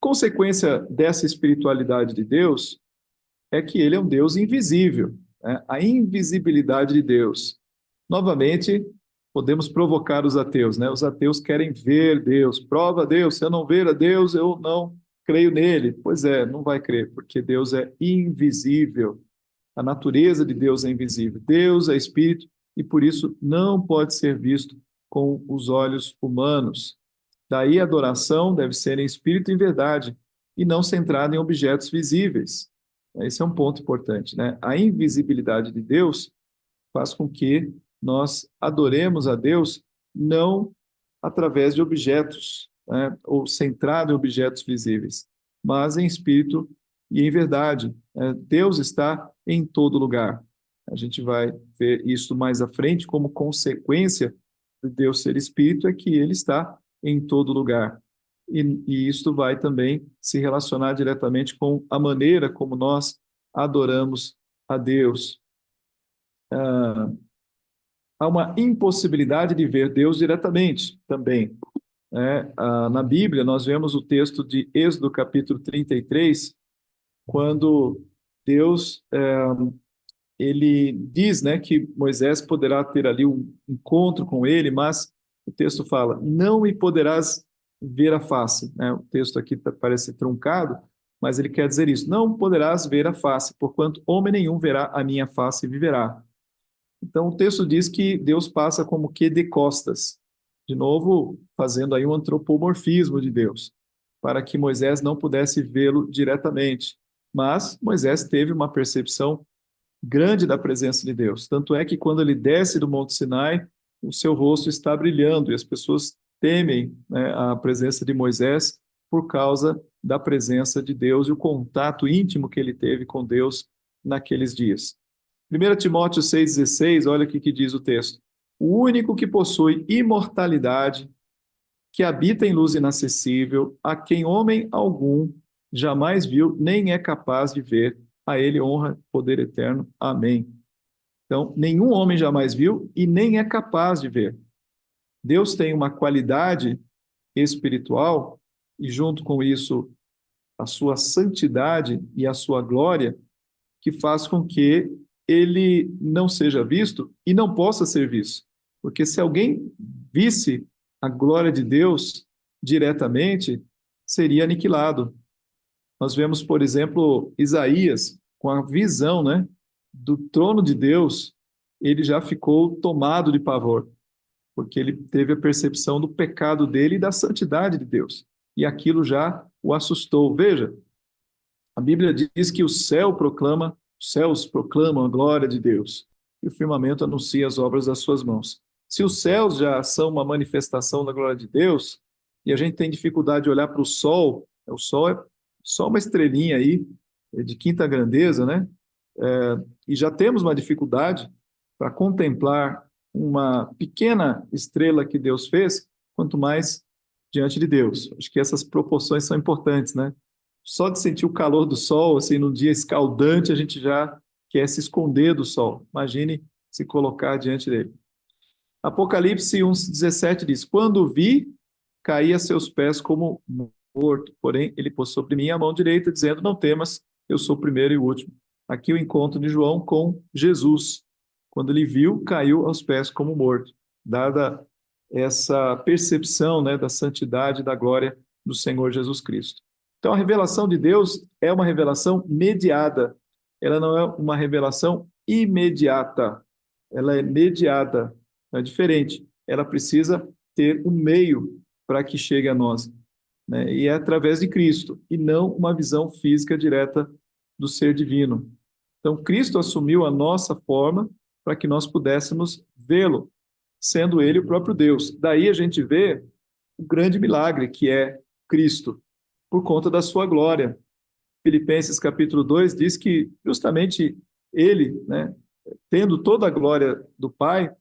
consequência dessa espiritualidade de Deus é que ele é um Deus invisível, né? A invisibilidade de Deus. Novamente, podemos provocar os ateus, né? Os ateus querem ver Deus. Prova Deus. Se eu não ver a Deus, eu não creio nele. Pois é, não vai crer, porque Deus é invisível. A natureza de Deus é invisível. Deus é espírito e por isso não pode ser visto com os olhos humanos. Daí a adoração deve ser em espírito e em verdade e não centrada em objetos visíveis. Esse é um ponto importante, né? A invisibilidade de Deus faz com que nós adoremos a Deus não através de objetos, né, ou centrado em objetos visíveis, mas em espírito e em verdade. Deus está em todo lugar. A gente vai ver isso mais à frente, como consequência de Deus ser espírito, é que ele está em todo lugar. E isso vai também se relacionar diretamente com a maneira como nós adoramos a Deus. Há uma impossibilidade de ver Deus diretamente também, né? Na Bíblia, nós vemos o texto de Êxodo, capítulo 33, quando Deus ele diz, né, que Moisés poderá ter ali um encontro com ele, mas o texto fala, não me poderás ver a face, né? O texto aqui parece truncado, mas ele quer dizer isso, não poderás ver a face, porquanto homem nenhum verá a minha face e viverá. Então o texto diz que Deus passa como que de costas, de novo fazendo aí um antropomorfismo de Deus, para que Moisés não pudesse vê-lo diretamente. Mas Moisés teve uma percepção grande da presença de Deus. Tanto é que quando ele desce do Monte Sinai, o seu rosto está brilhando e as pessoas temem, né, a presença de Moisés por causa da presença de Deus e o contato íntimo que ele teve com Deus naqueles dias. 1 Timóteo 6,16, olha o que diz o texto. O único que possui imortalidade, que habita em luz inacessível, a quem homem algum jamais viu, nem é capaz de ver, a ele honra, poder eterno. Amém. Então, nenhum homem jamais viu e nem é capaz de ver. Deus tem uma qualidade espiritual e, junto com isso, a sua santidade e a sua glória, que faz com que ele não seja visto e não possa ser visto. Porque se alguém visse a glória de Deus diretamente, seria aniquilado. Nós vemos, por exemplo, Isaías, com a visão, né, do trono de Deus, ele já ficou tomado de pavor, porque ele teve a percepção do pecado dele e da santidade de Deus. E aquilo já o assustou. Veja, a Bíblia diz que os céus proclamam a glória de Deus, e o firmamento anuncia as obras das suas mãos. Se os céus já são uma manifestação da glória de Deus, e a gente tem dificuldade de olhar para o sol é só uma estrelinha aí, de quinta grandeza, né? E já temos uma dificuldade para contemplar uma pequena estrela que Deus fez, quanto mais diante de Deus. Acho que essas proporções são importantes, né? Só de sentir o calor do sol, assim, num dia escaldante, a gente já quer se esconder do sol. Imagine se colocar diante dele. Apocalipse 1:17 diz: Quando vi, caí a seus pés como morto, porém ele pôs sobre mim a mão direita, dizendo: Não temas, eu sou o primeiro e o último. Aqui o encontro de João com Jesus. Quando ele viu, caiu aos pés como morto, dada essa percepção, né, da santidade e da glória do Senhor Jesus Cristo. Então, a revelação de Deus é uma revelação mediada, ela não é uma revelação imediata, ela é mediada, é diferente, ela precisa ter um meio para que chegue a nós, né? E é através de Cristo, e não uma visão física direta do ser divino. Então, Cristo assumiu a nossa forma para que nós pudéssemos vê-lo, sendo ele o próprio Deus. Daí a gente vê o grande milagre que é Cristo, por conta da sua glória. Filipenses capítulo 2 diz que justamente ele, né, tendo toda a glória do Pai,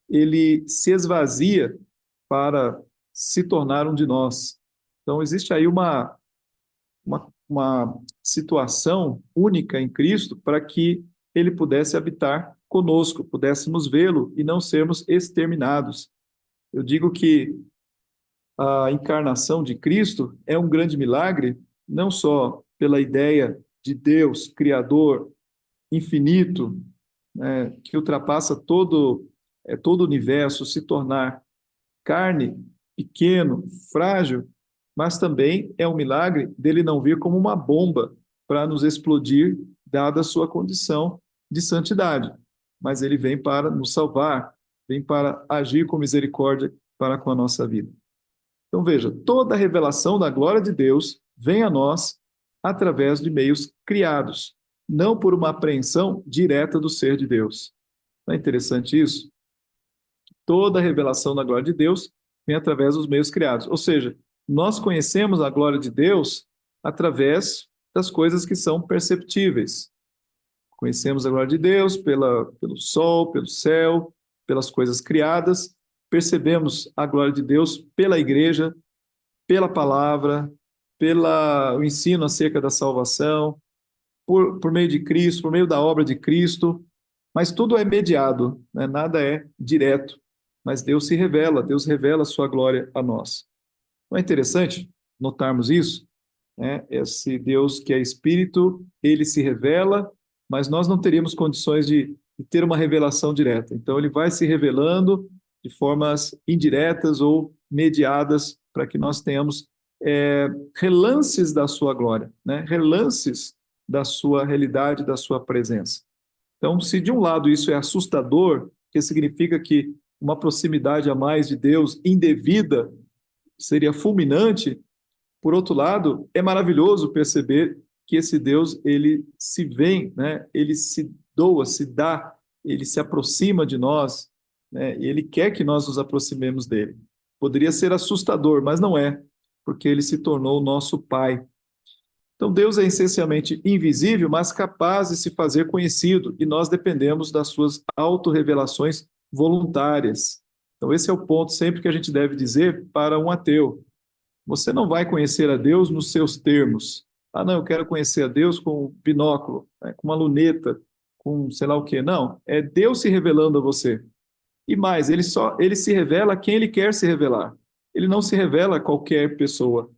ele se esvazia para se tornar um de nós. Então, existe aí uma situação única em Cristo para que ele pudesse habitar conosco, pudéssemos vê-lo e não sermos exterminados. Eu digo que a encarnação de Cristo é um grande milagre, não só pela ideia de Deus, Criador, infinito, né, que ultrapassa todo o universo, se tornar carne, pequeno, frágil, mas também é um milagre dele não vir como uma bomba para nos explodir, dada a sua condição de santidade. Mas ele vem para nos salvar, vem para agir com misericórdia para com a nossa vida. Então veja, toda a revelação da glória de Deus vem a nós através de meios criados, não por uma apreensão direta do ser de Deus. Não é interessante isso? Toda a revelação da glória de Deus vem através dos meios criados. Ou seja, nós conhecemos a glória de Deus através das coisas que são perceptíveis. Conhecemos a glória de Deus pelo sol, pelo céu, pelas coisas criadas. Percebemos a glória de Deus pela igreja, pela palavra, pelo ensino acerca da salvação, por meio de Cristo, por meio da obra de Cristo. Mas tudo é mediado, né? Nada é direto. Mas Deus revela a sua glória a nós. Não é interessante notarmos isso? Né? Esse Deus que é Espírito, ele se revela, mas nós não teríamos condições de ter uma revelação direta. Então, ele vai se revelando de formas indiretas ou mediadas para que nós tenhamos relances da sua glória, né? Relances da sua realidade, da sua presença. Então, se de um lado isso é assustador, que significa que uma proximidade a mais de Deus indevida seria fulminante, por outro lado, é maravilhoso perceber que esse Deus, ele se vem, né? Ele se doa, se dá, ele se aproxima de nós, né? E ele quer que nós nos aproximemos dele. Poderia ser assustador, mas não é, porque ele se tornou o nosso Pai. Então, Deus é essencialmente invisível, mas capaz de se fazer conhecido, e nós dependemos das suas autorrevelações voluntárias. Então, esse é o ponto sempre que a gente deve dizer para um ateu. Você não vai conhecer a Deus nos seus termos. Ah, não, eu quero conhecer a Deus com um binóculo, né, com uma luneta, com sei lá o quê. Não, é Deus se revelando a você. E mais, ele se revela a quem ele quer se revelar. Ele não se revela a qualquer pessoa,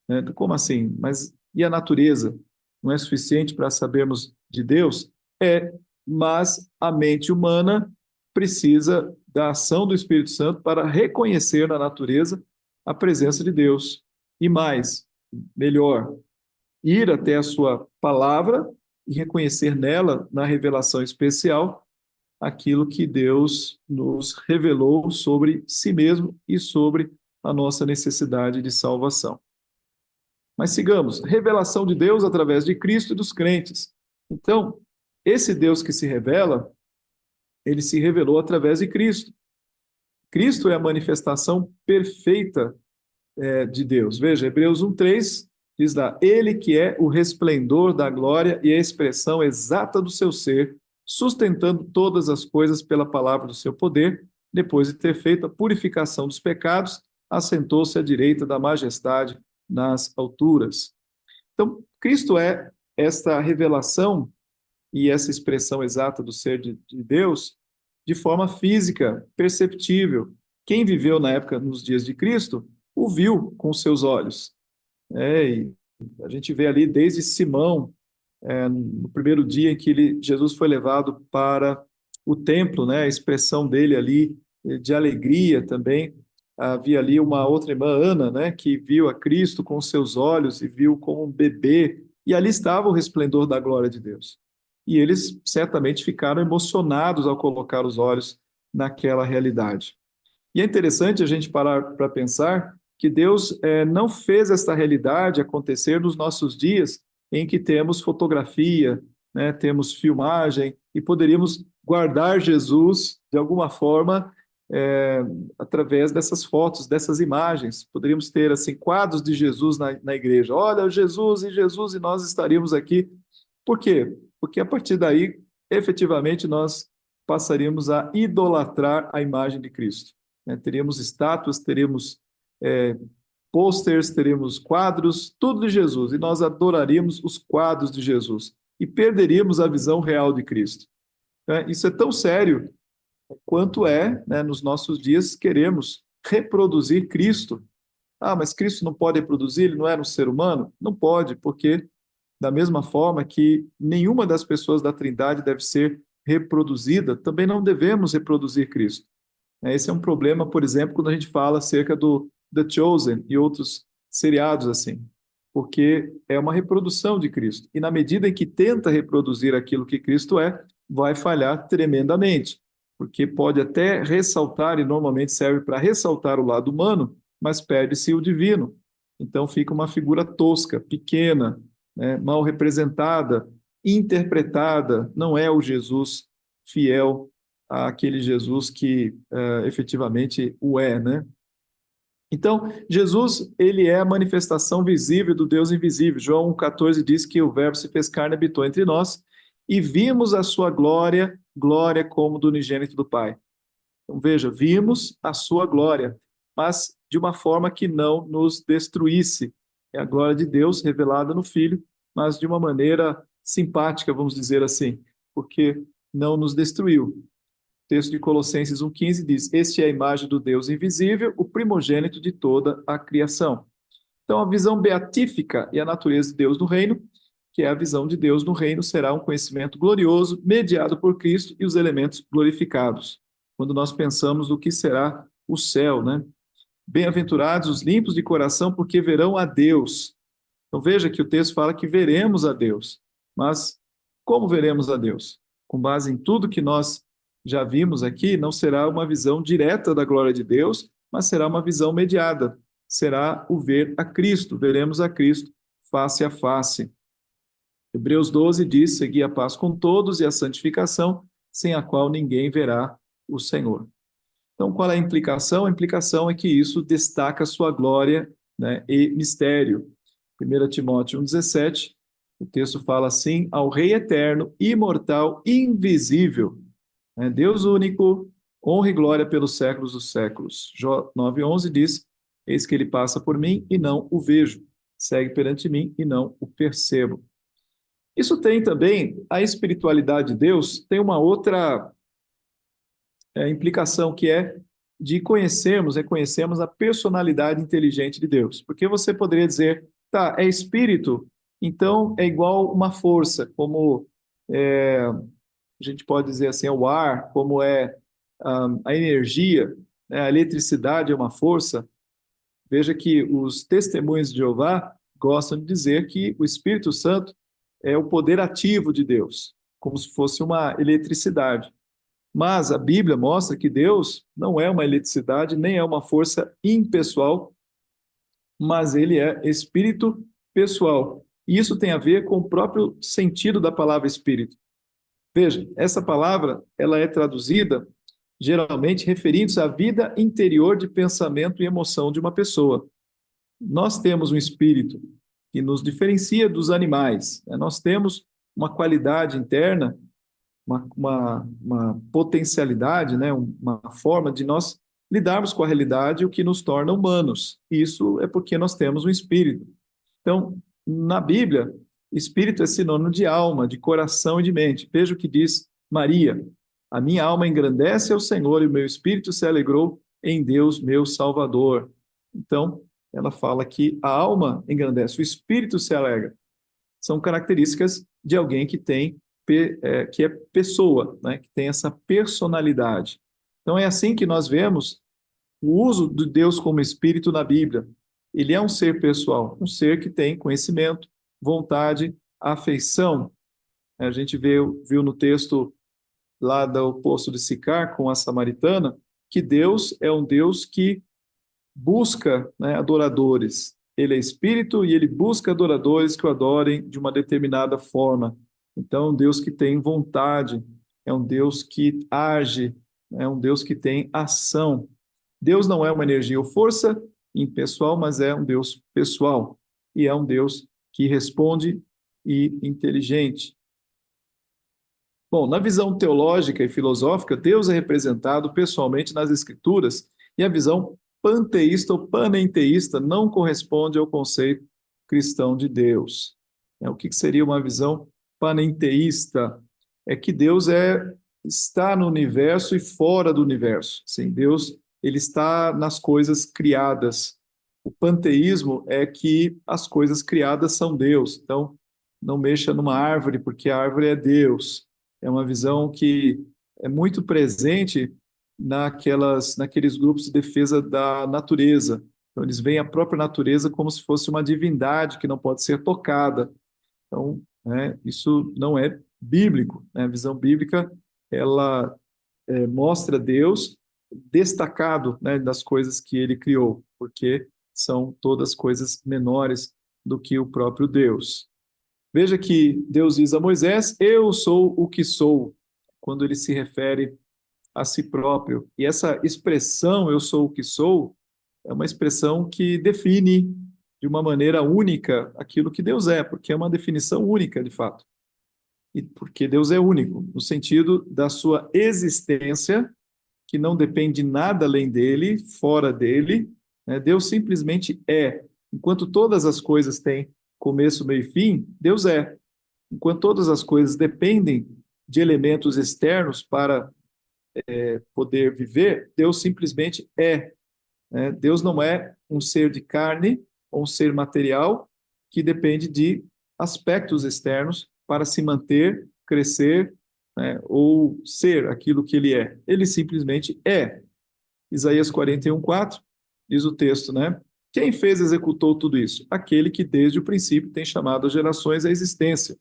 né? Como assim? Mas e a natureza? Não é suficiente para sabermos de Deus? É, mas a mente humana precisa da ação do Espírito Santo para reconhecer na natureza a presença de Deus. E mais, melhor, ir até a sua palavra e reconhecer nela, na revelação especial, aquilo que Deus nos revelou sobre si mesmo e sobre a nossa necessidade de salvação. Mas sigamos, revelação de Deus através de Cristo e dos crentes. Então, esse Deus que se revela, ele se revelou através de Cristo. Cristo é a manifestação perfeita de Deus. Veja, Hebreus 1:3 diz lá, ele que é o resplendor da glória e a expressão exata do seu ser, sustentando todas as coisas pela palavra do seu poder, depois de ter feito a purificação dos pecados, assentou-se à direita da majestade nas alturas. Então, Cristo é esta revelação e essa expressão exata do ser de Deus de forma física, perceptível. Quem viveu na época, nos dias de Cristo, o viu com seus olhos. E a gente vê ali desde Simão, no primeiro dia em que Jesus foi levado para o templo, né, a expressão dele ali de alegria também. Havia ali uma outra irmã, Ana, né, que viu a Cristo com seus olhos e viu como um bebê, e ali estava o resplendor da glória de Deus. E eles certamente ficaram emocionados ao colocar os olhos naquela realidade. E é interessante a gente parar para pensar que Deus não fez esta realidade acontecer nos nossos dias em que temos fotografia, né, temos filmagem e poderíamos guardar Jesus de alguma forma através dessas fotos, dessas imagens. Poderíamos ter assim quadros de Jesus na igreja. Olha, Jesus e nós estaríamos aqui. Por quê? Porque a partir daí, efetivamente, nós passaríamos a idolatrar a imagem de Cristo. Né? Teríamos estátuas, teríamos pôsteres, teríamos quadros, tudo de Jesus, e nós adoraríamos os quadros de Jesus e perderíamos a visão real de Cristo. Isso é tão sério quanto né, nos nossos dias queremos reproduzir Cristo. Mas Cristo não pode reproduzir, ele não era um ser humano? Não pode, porque da mesma forma que nenhuma das pessoas da Trindade deve ser reproduzida, também não devemos reproduzir Cristo. Esse é um problema, por exemplo, quando a gente fala acerca do The Chosen e outros seriados assim, porque é uma reprodução de Cristo. E na medida em que tenta reproduzir aquilo que Cristo vai falhar tremendamente, porque pode até ressaltar, e normalmente serve para ressaltar o lado humano, mas perde-se o divino. Então fica uma figura tosca, pequena, né, mal representada, interpretada, não é o Jesus fiel àquele Jesus que efetivamente o né? Então, Jesus, ele é a manifestação visível do Deus invisível. João 1,14 diz que o Verbo se fez carne e habitou entre nós, e vimos a sua glória, glória como do unigênito do Pai. Então, veja, vimos a sua glória, mas de uma forma que não nos destruísse. É a glória de Deus revelada no Filho, mas de uma maneira simpática, vamos dizer assim, porque não nos destruiu. O texto de Colossenses 1,15 diz, este é a imagem do Deus invisível, o primogênito de toda a criação. Então, a visão beatífica e a natureza de Deus no reino, que é a visão de Deus no reino, será um conhecimento glorioso, mediado por Cristo e os elementos glorificados. Quando nós pensamos no que será o céu, né? Bem-aventurados os limpos de coração, porque verão a Deus. Então veja que o texto fala que veremos a Deus. Mas como veremos a Deus? Com base em tudo que nós já vimos aqui, não será uma visão direta da glória de Deus, mas será uma visão mediada. Será o ver a Cristo. Veremos a Cristo face a face. Hebreus 12 diz, segui a paz com todos e a santificação, sem a qual ninguém verá o Senhor. Então, qual é a implicação? A implicação é que isso destaca sua glória, né, e mistério. 1 Timóteo 1,17, o texto fala assim, ao Rei eterno, imortal, invisível, né, Deus único, honra e glória pelos séculos dos séculos. Jó 9,11 diz, eis que ele passa por mim e não o vejo, segue perante mim e não o percebo. Isso tem também, a espiritualidade de Deus tem uma outra implicação, que é de reconhecermos a personalidade inteligente de Deus. Porque você poderia dizer, tá, é espírito, então é igual uma força, como a gente pode dizer assim, é o ar, como é a energia, né, a eletricidade é uma força. Veja que os testemunhos de Jeová gostam de dizer que o Espírito Santo é o poder ativo de Deus, como se fosse uma eletricidade. Mas a Bíblia mostra que Deus não é uma eletricidade, nem é uma força impessoal, mas ele é espírito pessoal. E isso tem a ver com o próprio sentido da palavra espírito. Veja, essa palavra, ela é traduzida geralmente referindo-se à vida interior de pensamento e emoção de uma pessoa. Nós temos um espírito que nos diferencia dos animais, né? Nós temos uma qualidade interna, uma potencialidade, né? Uma forma de nós lidarmos com a realidade, o que nos torna humanos. Isso é porque nós temos um espírito. Então, na Bíblia, espírito é sinônimo de alma, de coração e de mente. Veja o que diz Maria: a minha alma engrandece ao Senhor e o meu espírito se alegrou em Deus, meu Salvador. Então, ela fala que a alma engrandece, o espírito se alegra. São características de alguém que tem que é pessoa, né? Que tem essa personalidade. Então, é assim que nós vemos o uso de Deus como espírito na Bíblia. Ele é um ser pessoal, um ser que tem conhecimento, vontade, afeição. A gente viu no texto lá do poço de Sicar com a samaritana que Deus é um Deus que busca, né, adoradores. Ele é espírito e ele busca adoradores que o adorem de uma determinada forma. Então, é um Deus que tem vontade, é um Deus que age, é um Deus que tem ação. Deus não é uma energia ou força impessoal, mas é um Deus pessoal. E é um Deus que responde e inteligente. Bom, na visão teológica e filosófica, Deus é representado pessoalmente nas Escrituras, e a visão panteísta ou panenteísta não corresponde ao conceito cristão de Deus. O que seria uma visão panenteísta? É que Deus está no universo e fora do universo. Sim, Deus ele está nas coisas criadas. O panteísmo é que as coisas criadas são Deus. Então, não mexa numa árvore, porque a árvore é Deus. É uma visão que é muito presente naqueles grupos de defesa da natureza. Então, eles veem a própria natureza como se fosse uma divindade que não pode ser tocada. Então, né, isso não é bíblico, né? A visão bíblica, ela mostra Deus destacado, né, das coisas que ele criou, porque são todas coisas menores do que o próprio Deus. Veja que Deus diz a Moisés: eu sou o que sou, quando ele se refere a si próprio. E essa expressão, eu sou o que sou, é uma expressão que define de uma maneira única aquilo que Deus é, porque é uma definição única, de fato. E porque Deus é único, no sentido da sua existência, que não depende de nada além dele, fora dele, né? Deus simplesmente é. Enquanto todas as coisas têm começo, meio e fim, Deus é. Enquanto todas as coisas dependem de elementos externos para poder viver, Deus simplesmente é, né? Deus não é um ser de carne ou um ser material que depende de aspectos externos para se manter, crescer, né, ou ser aquilo que ele é. Ele simplesmente é. Isaías 41:4 diz o texto, né? Quem fez e executou tudo isso? Aquele que desde o princípio tem chamado as gerações à existência.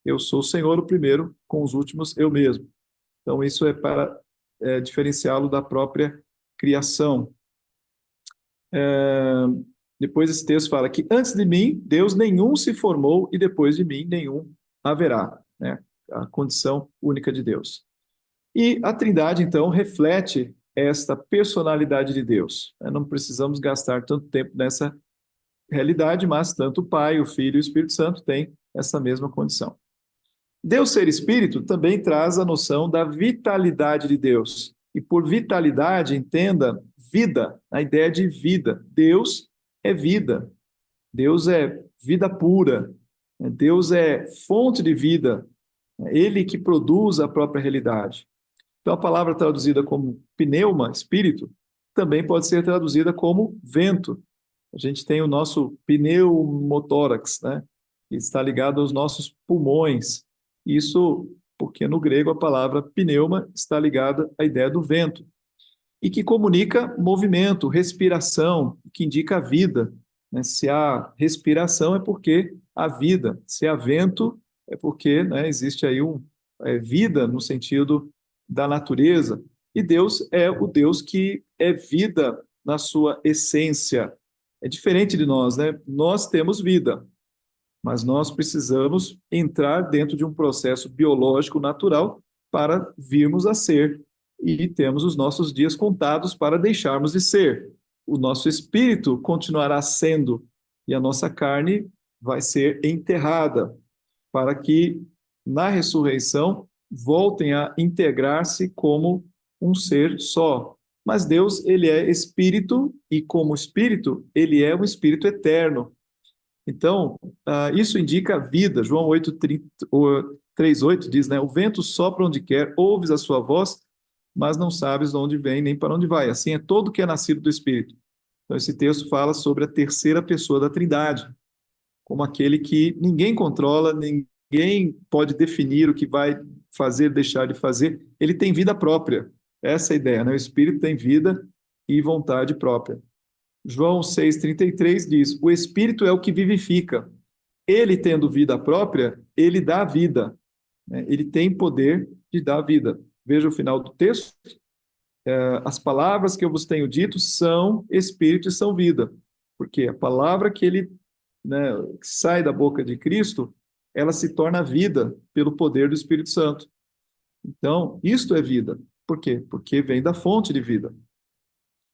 Eu sou o Senhor, o primeiro, com os últimos eu mesmo. Então, isso é para diferenciá-lo da própria criação. Depois esse texto fala que antes de mim, Deus nenhum se formou e depois de mim, nenhum haverá, né? A condição única de Deus. E a Trindade, então, reflete esta personalidade de Deus. Não precisamos gastar tanto tempo nessa realidade, mas tanto o Pai, o Filho e o Espírito Santo têm essa mesma condição. Deus ser Espírito também traz a noção da vitalidade de Deus. E por vitalidade, entenda vida, a ideia de vida. Deus é vida. Deus é vida pura. Deus é fonte de vida. Ele que produz a própria realidade. Então, a palavra traduzida como pneuma, espírito, também pode ser traduzida como vento. A gente tem o nosso pneumotórax, né? Que está ligado aos nossos pulmões. Isso porque no grego a palavra pneuma está ligada à ideia do vento. e que comunica movimento, respiração, que indica a vida, né? Se há respiração é porque há vida, se há vento é porque, né, existe aí vida no sentido da natureza. E Deus é o Deus que é vida na sua essência. É diferente de nós, né? Nós temos vida, mas nós precisamos entrar dentro de um processo biológico natural para virmos a ser. E temos os nossos dias contados para deixarmos de ser. O nosso espírito continuará sendo, e a nossa carne vai ser enterrada, para que na ressurreição voltem a integrar-se como um ser só. Mas Deus, ele é espírito, e como espírito, ele é um espírito eterno. Então, isso indica a vida. João 3,8 diz, né? O vento sopra onde quer, ouves a sua voz, mas não sabes de onde vem nem para onde vai. Assim é todo que é nascido do Espírito. Então, esse texto fala sobre a terceira pessoa da Trindade, como aquele que ninguém controla, ninguém pode definir o que vai fazer, deixar de fazer. Ele tem vida própria. Essa é a ideia, né? O Espírito tem vida e vontade própria. João 6,33 diz: o Espírito é o que vivifica. Ele, tendo vida própria, ele dá vida, né? Ele tem poder de dar vida. Veja o final do texto. As palavras que eu vos tenho dito são Espírito e são vida. Porque a palavra que ele, né, que sai da boca de Cristo, ela se torna vida pelo poder do Espírito Santo. Então, isto é vida. Por quê? Porque vem da fonte de vida.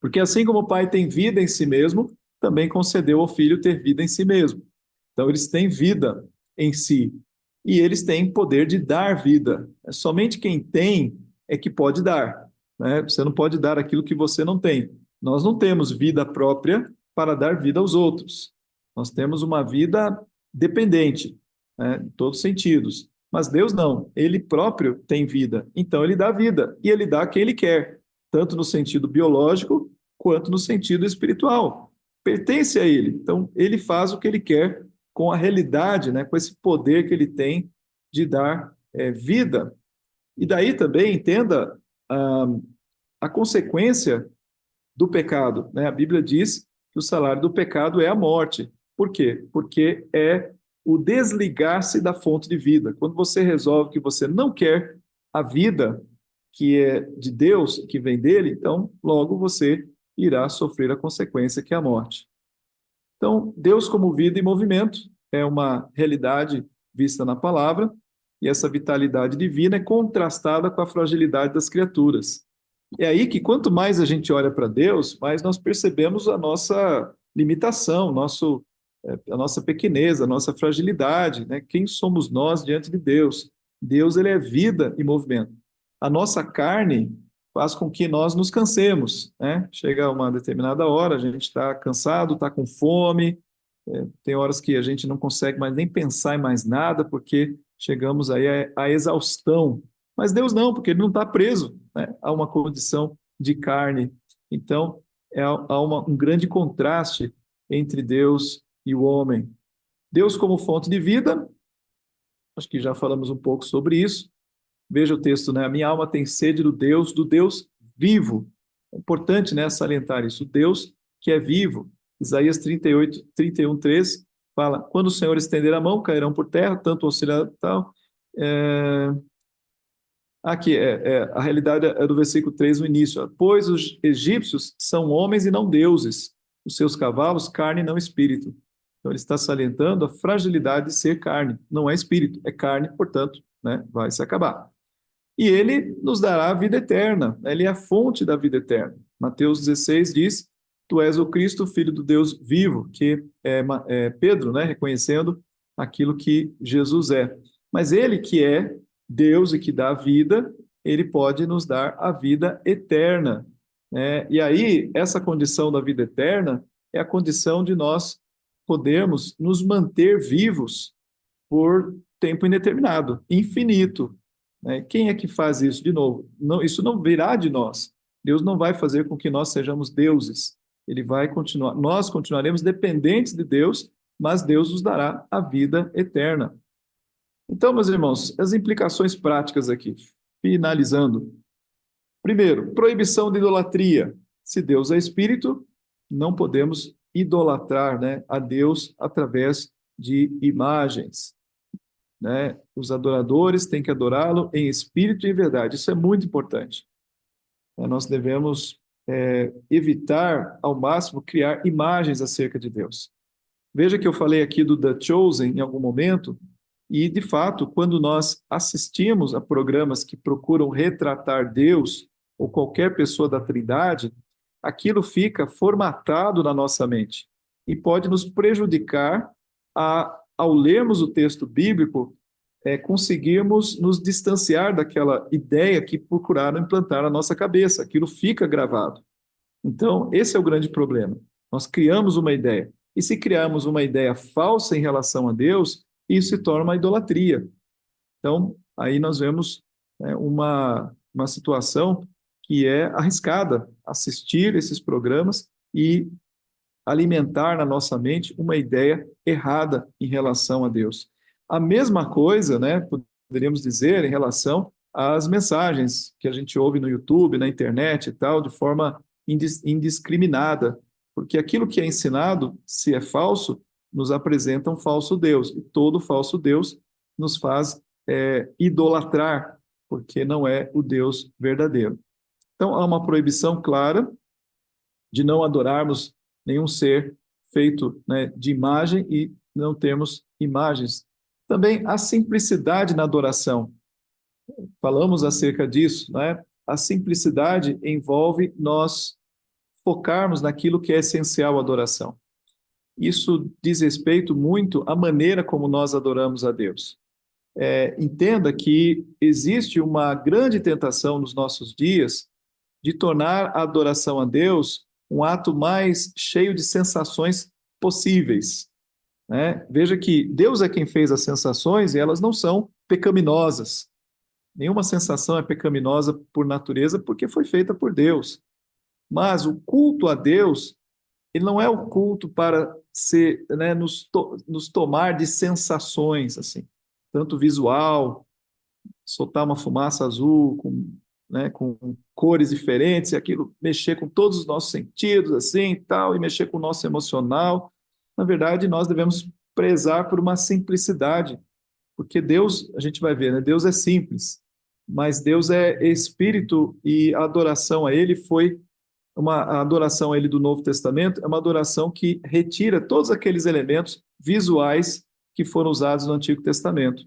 Porque assim como o Pai tem vida em si mesmo, também concedeu ao Filho ter vida em si mesmo. Então, eles têm vida em si. E eles têm poder de dar vida. Somente quem tem é que pode dar, né? Você não pode dar aquilo que você não tem. Nós não temos vida própria para dar vida aos outros. Nós temos uma vida dependente, né, em todos os sentidos. Mas Deus não. Ele próprio tem vida. Então, ele dá vida. E ele dá a quem ele quer, tanto no sentido biológico quanto no sentido espiritual. Pertence a ele. Então, ele faz o que ele quer com a realidade, né, com esse poder que ele tem de dar vida. E daí também entenda a consequência do pecado, né? A Bíblia diz que o salário do pecado é a morte. Por quê? Porque é o desligar-se da fonte de vida. Quando você resolve que você não quer a vida que é de Deus, que vem dele, então logo você irá sofrer a consequência que é a morte. Então, Deus como vida e movimento é uma realidade vista na palavra, e essa vitalidade divina é contrastada com a fragilidade das criaturas. É aí que quanto mais a gente olha para Deus, mais nós percebemos a nossa limitação, a nossa pequenez, a nossa fragilidade, né? Quem somos nós diante de Deus? Deus, ele é vida e movimento. A nossa carne faz com que nós nos cansemos, né? Chega uma determinada hora, a gente está cansado, está com fome, tem horas que a gente não consegue mais nem pensar em mais nada, porque chegamos aí à exaustão. Mas Deus não, porque ele não está preso, né, a uma condição de carne. Então, há um grande contraste entre Deus e o homem. Deus como fonte de vida, acho que já falamos um pouco sobre isso. Veja o texto, né? A minha alma tem sede do Deus vivo. É importante, né, salientar isso. O Deus que é vivo. Isaías 38, 31, 3 fala: quando o Senhor estender a mão, cairão por terra, tanto o ocidental. Aqui, a realidade é do versículo 3 no início. Ó. Pois os egípcios são homens e não deuses, os seus cavalos, carne e não espírito. Então, ele está salientando a fragilidade de ser carne. Não é espírito, é carne, portanto, né, vai se acabar. E ele nos dará a vida eterna. Ele é a fonte da vida eterna. Mateus 16 diz: tu és o Cristo, filho do Deus vivo, que é Pedro, né, reconhecendo aquilo que Jesus é. Mas ele que é Deus e que dá a vida, ele pode nos dar a vida eterna, né? E aí, essa condição da vida eterna é a condição de nós podermos nos manter vivos por tempo indeterminado, infinito, né? Quem é que faz isso de novo? Não, isso não virá de nós. Deus não vai fazer com que nós sejamos deuses. Ele vai continuar, nós continuaremos dependentes de Deus, mas Deus nos dará a vida eterna. Então, meus irmãos, as implicações práticas aqui, finalizando. Primeiro, proibição de idolatria. Se Deus é espírito, não podemos idolatrar, né, a Deus através de imagens, né? Os adoradores têm que adorá-lo em espírito e em verdade. Isso é muito importante. Nós devemos evitar ao máximo criar imagens acerca de Deus. Veja que eu falei aqui do The Chosen em algum momento, e de fato, quando nós assistimos a programas que procuram retratar Deus ou qualquer pessoa da Trindade, aquilo fica formatado na nossa mente e pode nos prejudicar ao lermos o texto bíblico, conseguirmos nos distanciar daquela ideia que procuraram implantar na nossa cabeça. Aquilo fica gravado. Então, esse é o grande problema. Nós criamos uma ideia. E se criarmos uma ideia falsa em relação a Deus, isso se torna uma idolatria. Então, aí nós vemos uma situação que é arriscada, assistir esses programas e alimentar na nossa mente uma ideia errada em relação a Deus. A mesma coisa, né, poderíamos dizer em relação às mensagens que a gente ouve no YouTube, na internet e tal, de forma indiscriminada, porque aquilo que é ensinado, se é falso, nos apresenta um falso Deus, e todo falso Deus nos faz idolatrar, porque não é o Deus verdadeiro. Então, há uma proibição clara de não adorarmos nenhum ser feito, né, de imagem e não termos imagens. Também a simplicidade na adoração. Falamos acerca disso, né? A simplicidade envolve nós focarmos naquilo que é essencial à adoração. Isso diz respeito muito à maneira como nós adoramos a Deus. Entenda que existe uma grande tentação nos nossos dias de tornar a adoração a Deus um ato mais cheio de sensações possíveis, né? Veja que Deus é quem fez as sensações e elas não são pecaminosas. Nenhuma sensação é pecaminosa por natureza porque foi feita por Deus. Mas o culto a Deus, ele não é o culto para ser, né, nos tomar de sensações, assim, tanto visual, soltar uma fumaça azul com cores diferentes, e aquilo mexer com todos os nossos sentidos, assim, e tal, e mexer com o nosso emocional. Na verdade, nós devemos prezar por uma simplicidade, porque Deus, a gente vai ver, né? Deus é simples, mas Deus é espírito e a adoração a Ele foi a adoração a Ele do Novo Testamento é uma adoração que retira todos aqueles elementos visuais que foram usados no Antigo Testamento.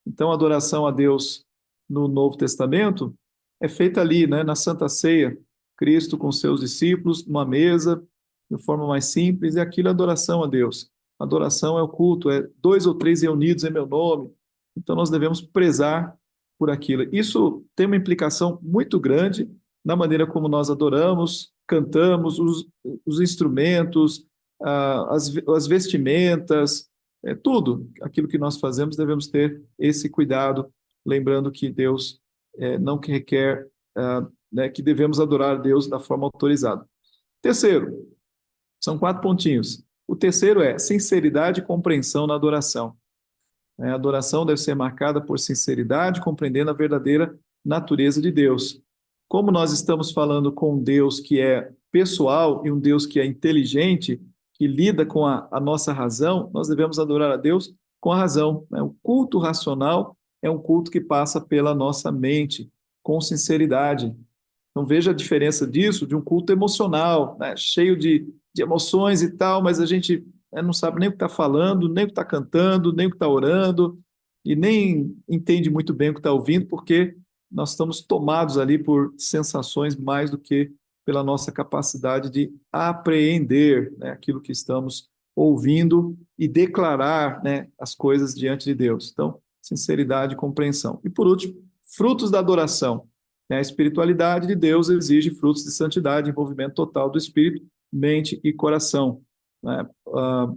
Então, a adoração a Deus no Novo Testamento é feita ali, né, na Santa Ceia, Cristo com seus discípulos, numa mesa, de forma mais simples, e aquilo é adoração a Deus. Adoração é o culto, é 2 ou 3 reunidos em meu nome. Então, nós devemos prezar por aquilo. Isso tem uma implicação muito grande na maneira como nós adoramos, cantamos, os instrumentos, as vestimentas, tudo aquilo que nós fazemos, devemos ter esse cuidado, lembrando que Deus não requer, né, que devemos adorar a Deus da forma autorizada. Terceiro, são 4 pontinhos. O terceiro é sinceridade e compreensão na adoração. A adoração deve ser marcada por sinceridade, compreendendo a verdadeira natureza de Deus. Como nós estamos falando com um Deus que é pessoal e um Deus que é inteligente, que lida com a nossa razão, nós devemos adorar a Deus com a razão, né? O culto racional é um culto que passa pela nossa mente, com sinceridade. Então veja a diferença disso de um culto emocional, né? Cheio de emoções e tal, mas a gente não sabe nem o que está falando, nem o que está cantando, nem o que está orando, e nem entende muito bem o que está ouvindo, porque nós estamos tomados ali por sensações mais do que pela nossa capacidade de apreender, né, aquilo que estamos ouvindo e declarar, né, as coisas diante de Deus. Então, sinceridade e compreensão. E por último, frutos da adoração. A espiritualidade de Deus exige frutos de santidade, envolvimento total do espírito, mente e coração.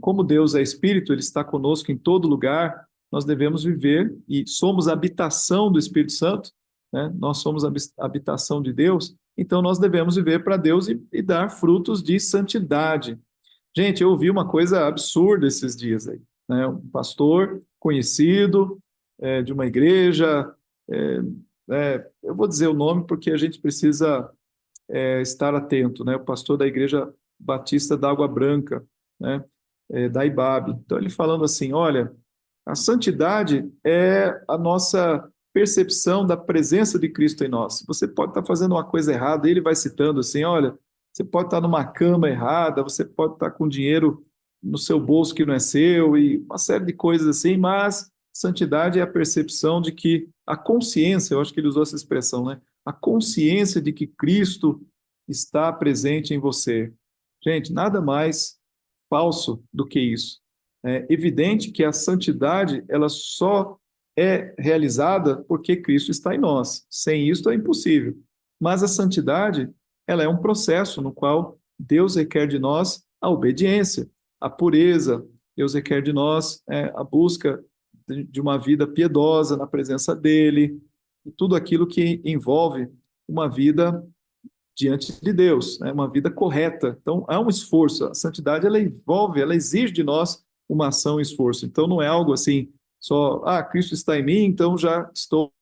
Como Deus é espírito, Ele está conosco em todo lugar, nós devemos viver e somos a habitação do Espírito Santo, né? Nós somos a habitação de Deus, então nós devemos viver para Deus e dar frutos de santidade. Gente, eu ouvi uma coisa absurda esses dias aí, né? Um pastor conhecido de uma igreja eu vou dizer o nome porque a gente precisa estar atento, né? O pastor da Igreja Batista da Água Branca, né? Da IBAB. Então, ele falando assim: olha, a santidade é a nossa percepção da presença de Cristo em nós. Você pode estar fazendo uma coisa errada, ele vai citando assim: olha, você pode estar numa cama errada, você pode estar com dinheiro no seu bolso que não é seu, e uma série de coisas assim, mas santidade é a percepção de que a consciência, eu acho que ele usou essa expressão, né? A consciência de que Cristo está presente em você. Gente, nada mais falso do que isso. É evidente que a santidade, ela só é realizada porque Cristo está em nós. Sem isso é impossível. Mas a santidade, ela é um processo no qual Deus requer de nós a obediência, a pureza. Deus requer de nós a busca de uma vida piedosa na presença dele, e tudo aquilo que envolve uma vida diante de Deus, né? Uma vida correta. Então, há um esforço. A santidade, ela envolve, ela exige de nós uma ação e esforço. Então, não é algo assim, só, Cristo está em mim, então já estou,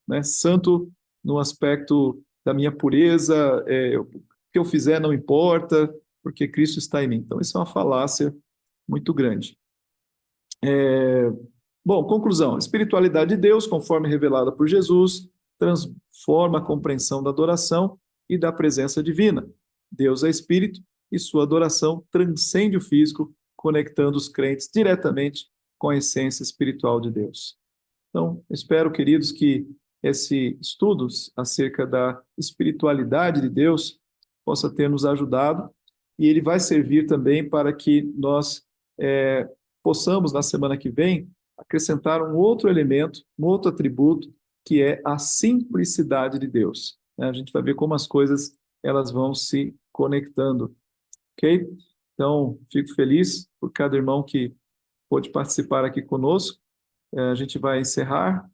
né, santo no aspecto da minha pureza, o que eu fizer não importa, porque Cristo está em mim. Então, isso é uma falácia muito grande. Bom, conclusão. A espiritualidade de Deus, conforme revelada por Jesus, transforma a compreensão da adoração e da presença divina. Deus é espírito e sua adoração transcende o físico, conectando os crentes diretamente com a essência espiritual de Deus. Então, espero, queridos, que esse estudo acerca da espiritualidade de Deus possa ter nos ajudado, e ele vai servir também para que nós possamos, na semana que vem, acrescentar um outro elemento, um outro atributo, que é a simplicidade de Deus. A gente vai ver como as coisas elas vão se conectando, ok? Então, fico feliz por cada irmão que pôde participar aqui conosco. A gente vai encerrar.